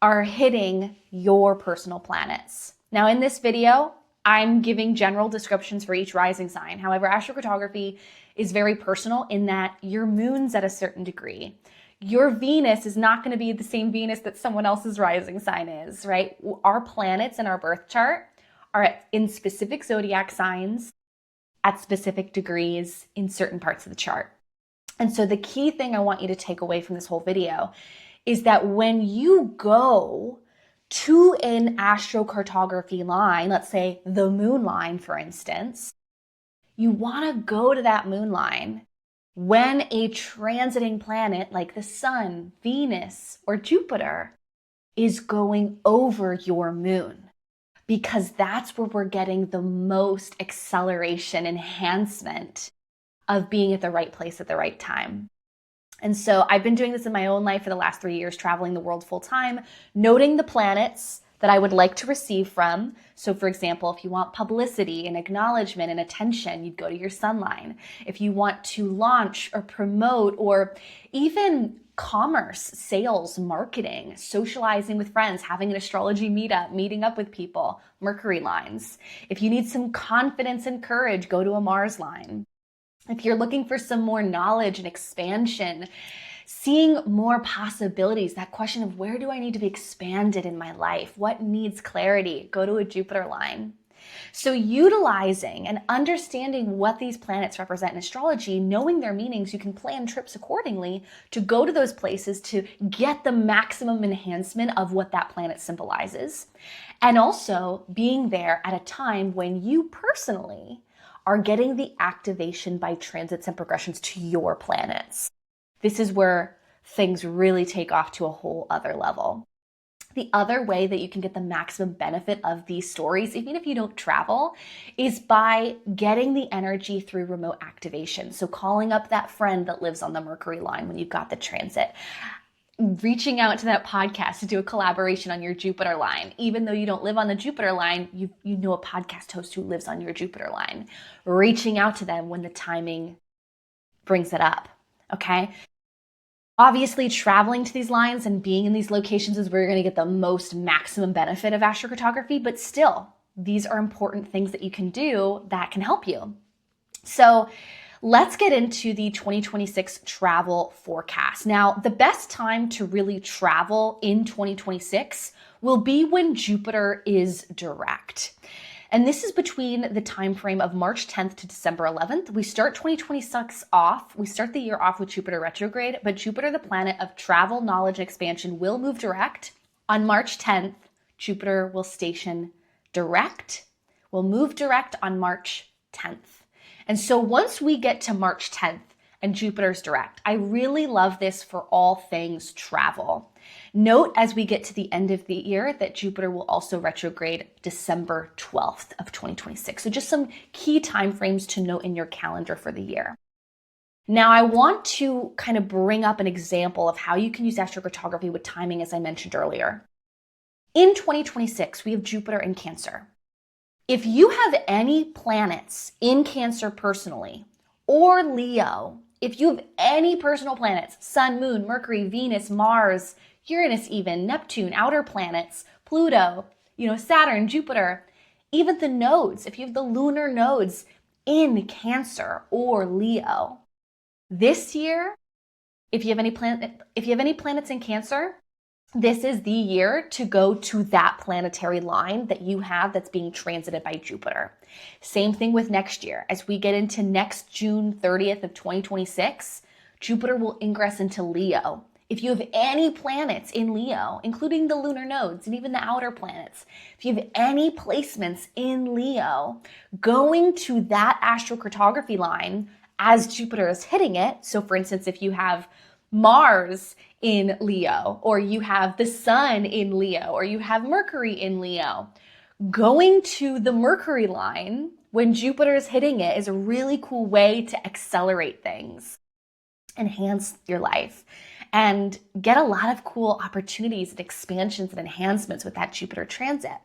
are hitting your personal planets. Now, in this video, I'm giving general descriptions for each rising sign. However, astrocartography is very personal in that your moon's at a certain degree. Your Venus is not going to be the same Venus that someone else's rising sign is, right? Our planets in our birth chart are in specific zodiac signs at specific degrees in certain parts of the chart. And so the key thing I want you to take away from this whole video is that when you go to an astrocartography line, let's say the moon line, for instance, you want to go to that moon line when a transiting planet like the sun, Venus, or Jupiter is going over your moon, because that's where we're getting the most acceleration, enhancement of being at the right place at the right time. And so I've been doing this in my own life for the last 3 years, traveling the world full time, noting the planets that I would like to receive from. So for example, if you want publicity and acknowledgement and attention, you'd go to your sun line. If you want to launch or promote or even commerce, sales, marketing, socializing with friends, having an astrology meetup, meeting up with people, Mercury lines. If you need some confidence and courage, go to a Mars line. If you're looking for some more knowledge and expansion, seeing more possibilities, that question of where do I need to be expanded in my life? What needs clarity? Go to a Jupiter line. So utilizing and understanding what these planets represent in astrology, knowing their meanings, you can plan trips accordingly to go to those places to get the maximum enhancement of what that planet symbolizes. And also being there at a time when you personally are getting the activation by transits and progressions to your planets. This is where things really take off to a whole other level. The other way that you can get the maximum benefit of these stories, even if you don't travel, is by getting the energy through remote activation. So calling up that friend that lives on the Mercury line when you've got the transit, reaching out to that podcast to do a collaboration on your Jupiter line. Even though you don't live on the Jupiter line, you know a podcast host who lives on your Jupiter line. Reaching out to them when the timing brings it up, okay? Obviously, traveling to these lines and being in these locations is where you're going to get the most maximum benefit of astrocartography, but still, these are important things that you can do that can help you. So let's get into the 2026 travel forecast. Now, the best time to really travel in 2026 will be when Jupiter is direct. And this is between the time frame of March 10th to December 11th. We start 2026 off. We start the year off with Jupiter retrograde, but Jupiter, the planet of travel, knowledge, and expansion, will move direct. On March 10th, Jupiter will station direct, will move direct on March 10th. And so once we get to March 10th and Jupiter's direct, I really love this for all things travel. Note as we get to the end of the year that Jupiter will also retrograde December 12th of 2026. So just some key timeframes to note in your calendar for the year. Now, I want to kind of bring up an example of how you can use astrocartography with timing, as I mentioned earlier. In 2026, we have Jupiter in Cancer. If you have any planets in Cancer personally, or Leo, if you have any personal planets, Sun, Moon, Mercury, Venus, Mars, Uranus even, Neptune, outer planets, Pluto, Saturn, Jupiter, even the nodes, if you have the lunar nodes in Cancer or Leo, this year, if you have any planets in Cancer, this is the year to go to that planetary line that you have that's being transited by Jupiter. Same thing with next year. As we get into next June 30th of 2026, Jupiter will ingress into Leo. If you have any planets in Leo, including the lunar nodes and even the outer planets, if you have any placements in Leo, going to that astrocartography line as Jupiter is hitting it. So for instance, if you have Mars in Leo, or you have the Sun in Leo, or you have Mercury in Leo, going to the Mercury line when Jupiter is hitting it is a really cool way to accelerate things, enhance your life, and get a lot of cool opportunities and expansions and enhancements with that Jupiter transit.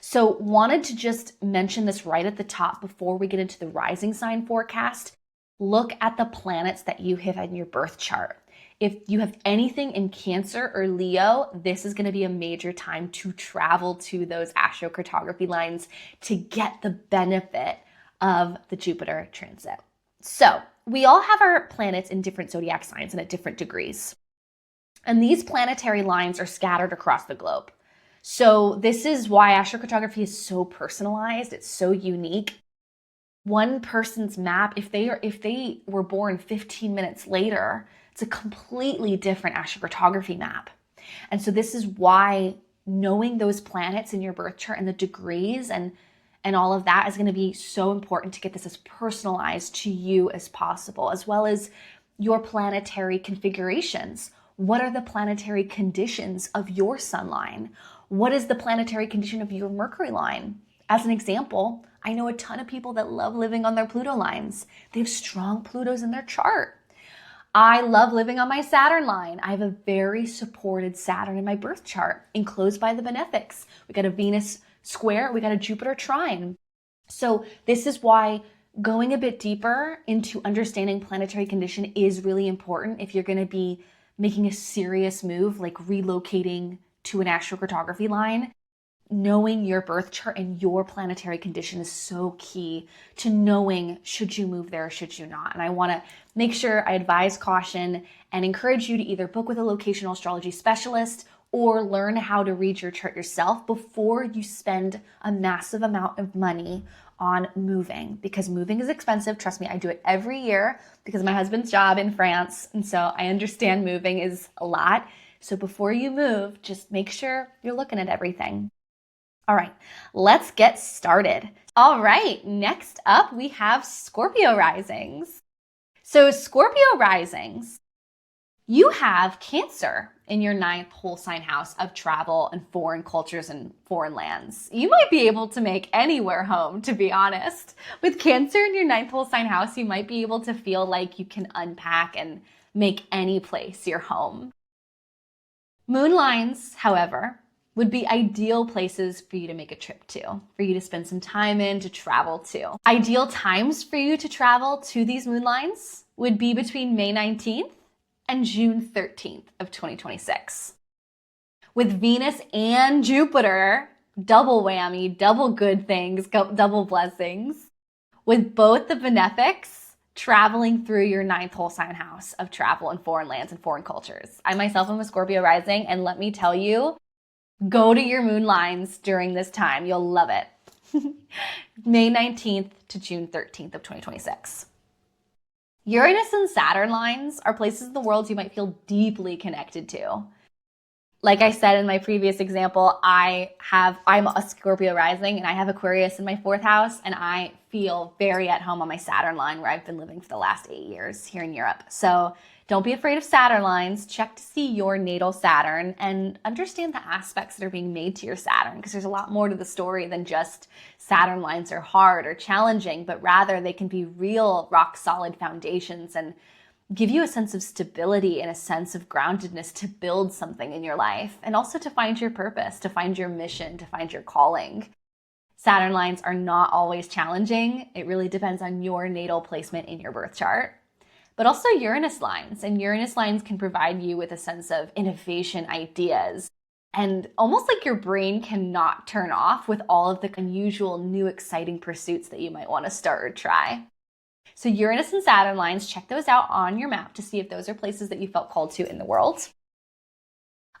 So wanted to just mention this right at the top before we get into the rising sign forecast. Look at the planets that you have in your birth chart. If you have anything in Cancer or Leo, this is going to be a major time to travel to those astrocartography lines to get the benefit of the Jupiter transit. So we all have our planets in different zodiac signs and at different degrees. And these planetary lines are scattered across the globe. So this is why astrocartography is so personalized. It's so unique. One person's map, if they were born 15 minutes later, it's a completely different astrocartography map. And so this is why knowing those planets in your birth chart and the degrees and all of that is going to be so important to get this as personalized to you as possible, as well as your planetary configurations. What are the planetary conditions of your sun line? What is the planetary condition of your Mercury line? As an example, I know a ton of people that love living on their Pluto lines. They have strong Plutos in their chart. I love living on my Saturn line. I have a very supported Saturn in my birth chart, enclosed by the benefics. We got a Venus square, we got a Jupiter trine. So this is why going a bit deeper into understanding planetary condition is really important if you're going to be making a serious move, like relocating to an astrocartography line. Knowing your birth chart and your planetary condition is so key to knowing should you move there or should you not. And I want to make sure I advise caution and encourage you to either book with a locational astrology specialist or learn how to read your chart yourself before you spend a massive amount of money on moving, because moving is expensive. Trust me, I do it every year because of my husband's job in France. And so I understand moving is a lot. So before you move, just make sure you're looking at everything. All right, let's get started. All right, next up we have Scorpio risings. So Scorpio risings, you have Cancer in your 9th whole sign house of travel and foreign cultures and foreign lands. You might be able to make anywhere home, to be honest. With Cancer in your 9th whole sign house, you might be able to feel like you can unpack and make any place your home. Moon lines, however, would be ideal places for you to make a trip to, for you to spend some time in, to travel to. Ideal times for you to travel to these moon lines would be between May 19th and June 13th of 2026. With Venus and Jupiter, double whammy, double good things, double blessings. With both the benefics traveling through your 9th whole sign house of travel and foreign lands and foreign cultures. I myself am a Scorpio rising, and let me tell you, go to your moon lines during this time. You'll love it. May 19th to June 13th of 2026. Uranus and Saturn lines are places in the world you might feel deeply connected to. Like I said in my previous example, I'm a Scorpio rising and I have Aquarius in my 4th house, and I feel very at home on my Saturn line where I've been living for the last 8 years here in Europe. So don't be afraid of Saturn lines. Check to see your natal Saturn and understand the aspects that are being made to your Saturn, because there's a lot more to the story than just Saturn lines are hard or challenging, but rather they can be real rock solid foundations and give you a sense of stability and a sense of groundedness to build something in your life, and also to find your purpose, to find your mission, to find your calling. Saturn lines are not always challenging. It really depends on your natal placement in your birth chart. But also Uranus lines, and Uranus lines can provide you with a sense of innovation, ideas, and almost like your brain cannot turn off with all of the unusual, new, exciting pursuits that you might want to start or try. So Uranus and Saturn lines, check those out on your map to see if those are places that you felt called to in the world.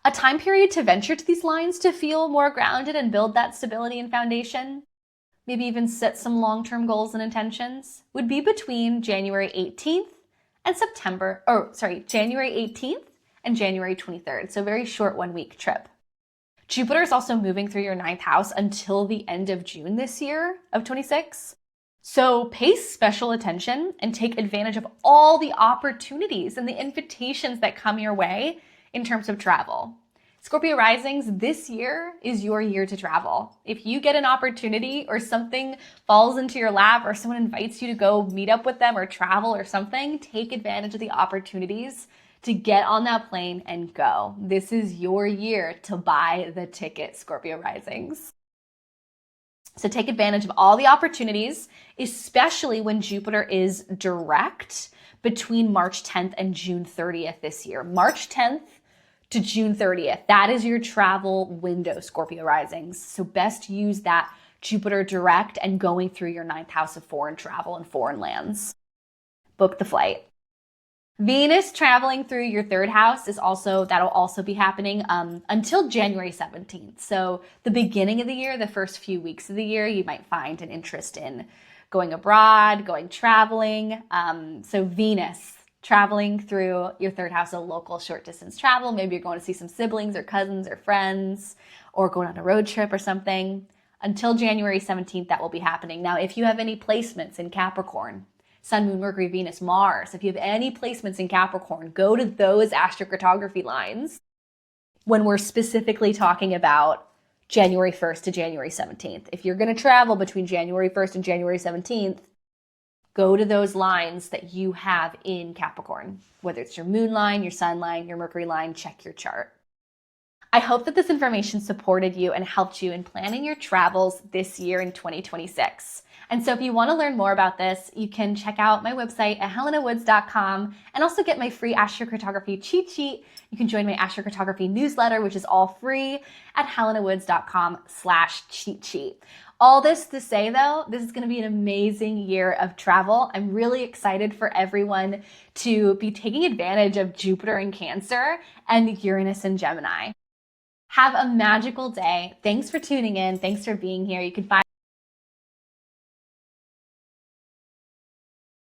A time period to venture to these lines to feel more grounded and build that stability and foundation, maybe even set some long-term goals and intentions, would be between January 18th and January 18th and January 23rd. So very short 1-week trip. Jupiter is also moving through your 9th house until the end of June this year of 26. So pay special attention and take advantage of all the opportunities and the invitations that come your way in terms of travel. Scorpio risings, this year is your year to travel. If you get an opportunity or something falls into your lap or someone invites you to go meet up with them or travel or something, take advantage of the opportunities to get on that plane and go. This is your year to buy the ticket, Scorpio risings. So take advantage of all the opportunities, especially when Jupiter is direct between March 10th and June 30th this year. March 10th to June 30th. That is your travel window, Scorpio risings. So best use that Jupiter direct and going through your 9th house of foreign travel and foreign lands. Book the flight. Venus traveling through your 3rd house that'll also be happening until January 17th. So the beginning of the year, the first few weeks of the year, you might find an interest in going abroad, going traveling. So Venus traveling through your 3rd house, a local short distance travel. Maybe you're going to see some siblings or cousins or friends, or going on a road trip or something. Until January 17th, that will be happening. Now, if you have any placements in Capricorn, Sun, Moon, Mercury, Venus, Mars, if you have any placements in Capricorn, go to those astrocartography lines when we're specifically talking about January 1st to January 17th. If you're going to travel between January 1st and January 17th, go to those lines that you have in Capricorn, whether it's your moon line, your sun line, your Mercury line, check your chart. I hope that this information supported you and helped you in planning your travels this year in 2026. And so if you want to learn more about this, you can check out my website at helenawoods.com and also get my free astrocartography cheat sheet. You can join my astrocartography newsletter, which is all free, at helenawoods.com/cheat sheet. All this to say, though, this is going to be an amazing year of travel. I'm really excited for everyone to be taking advantage of Jupiter in Cancer and Uranus in Gemini. Have a magical day. Thanks for tuning in. Thanks for being here. You can find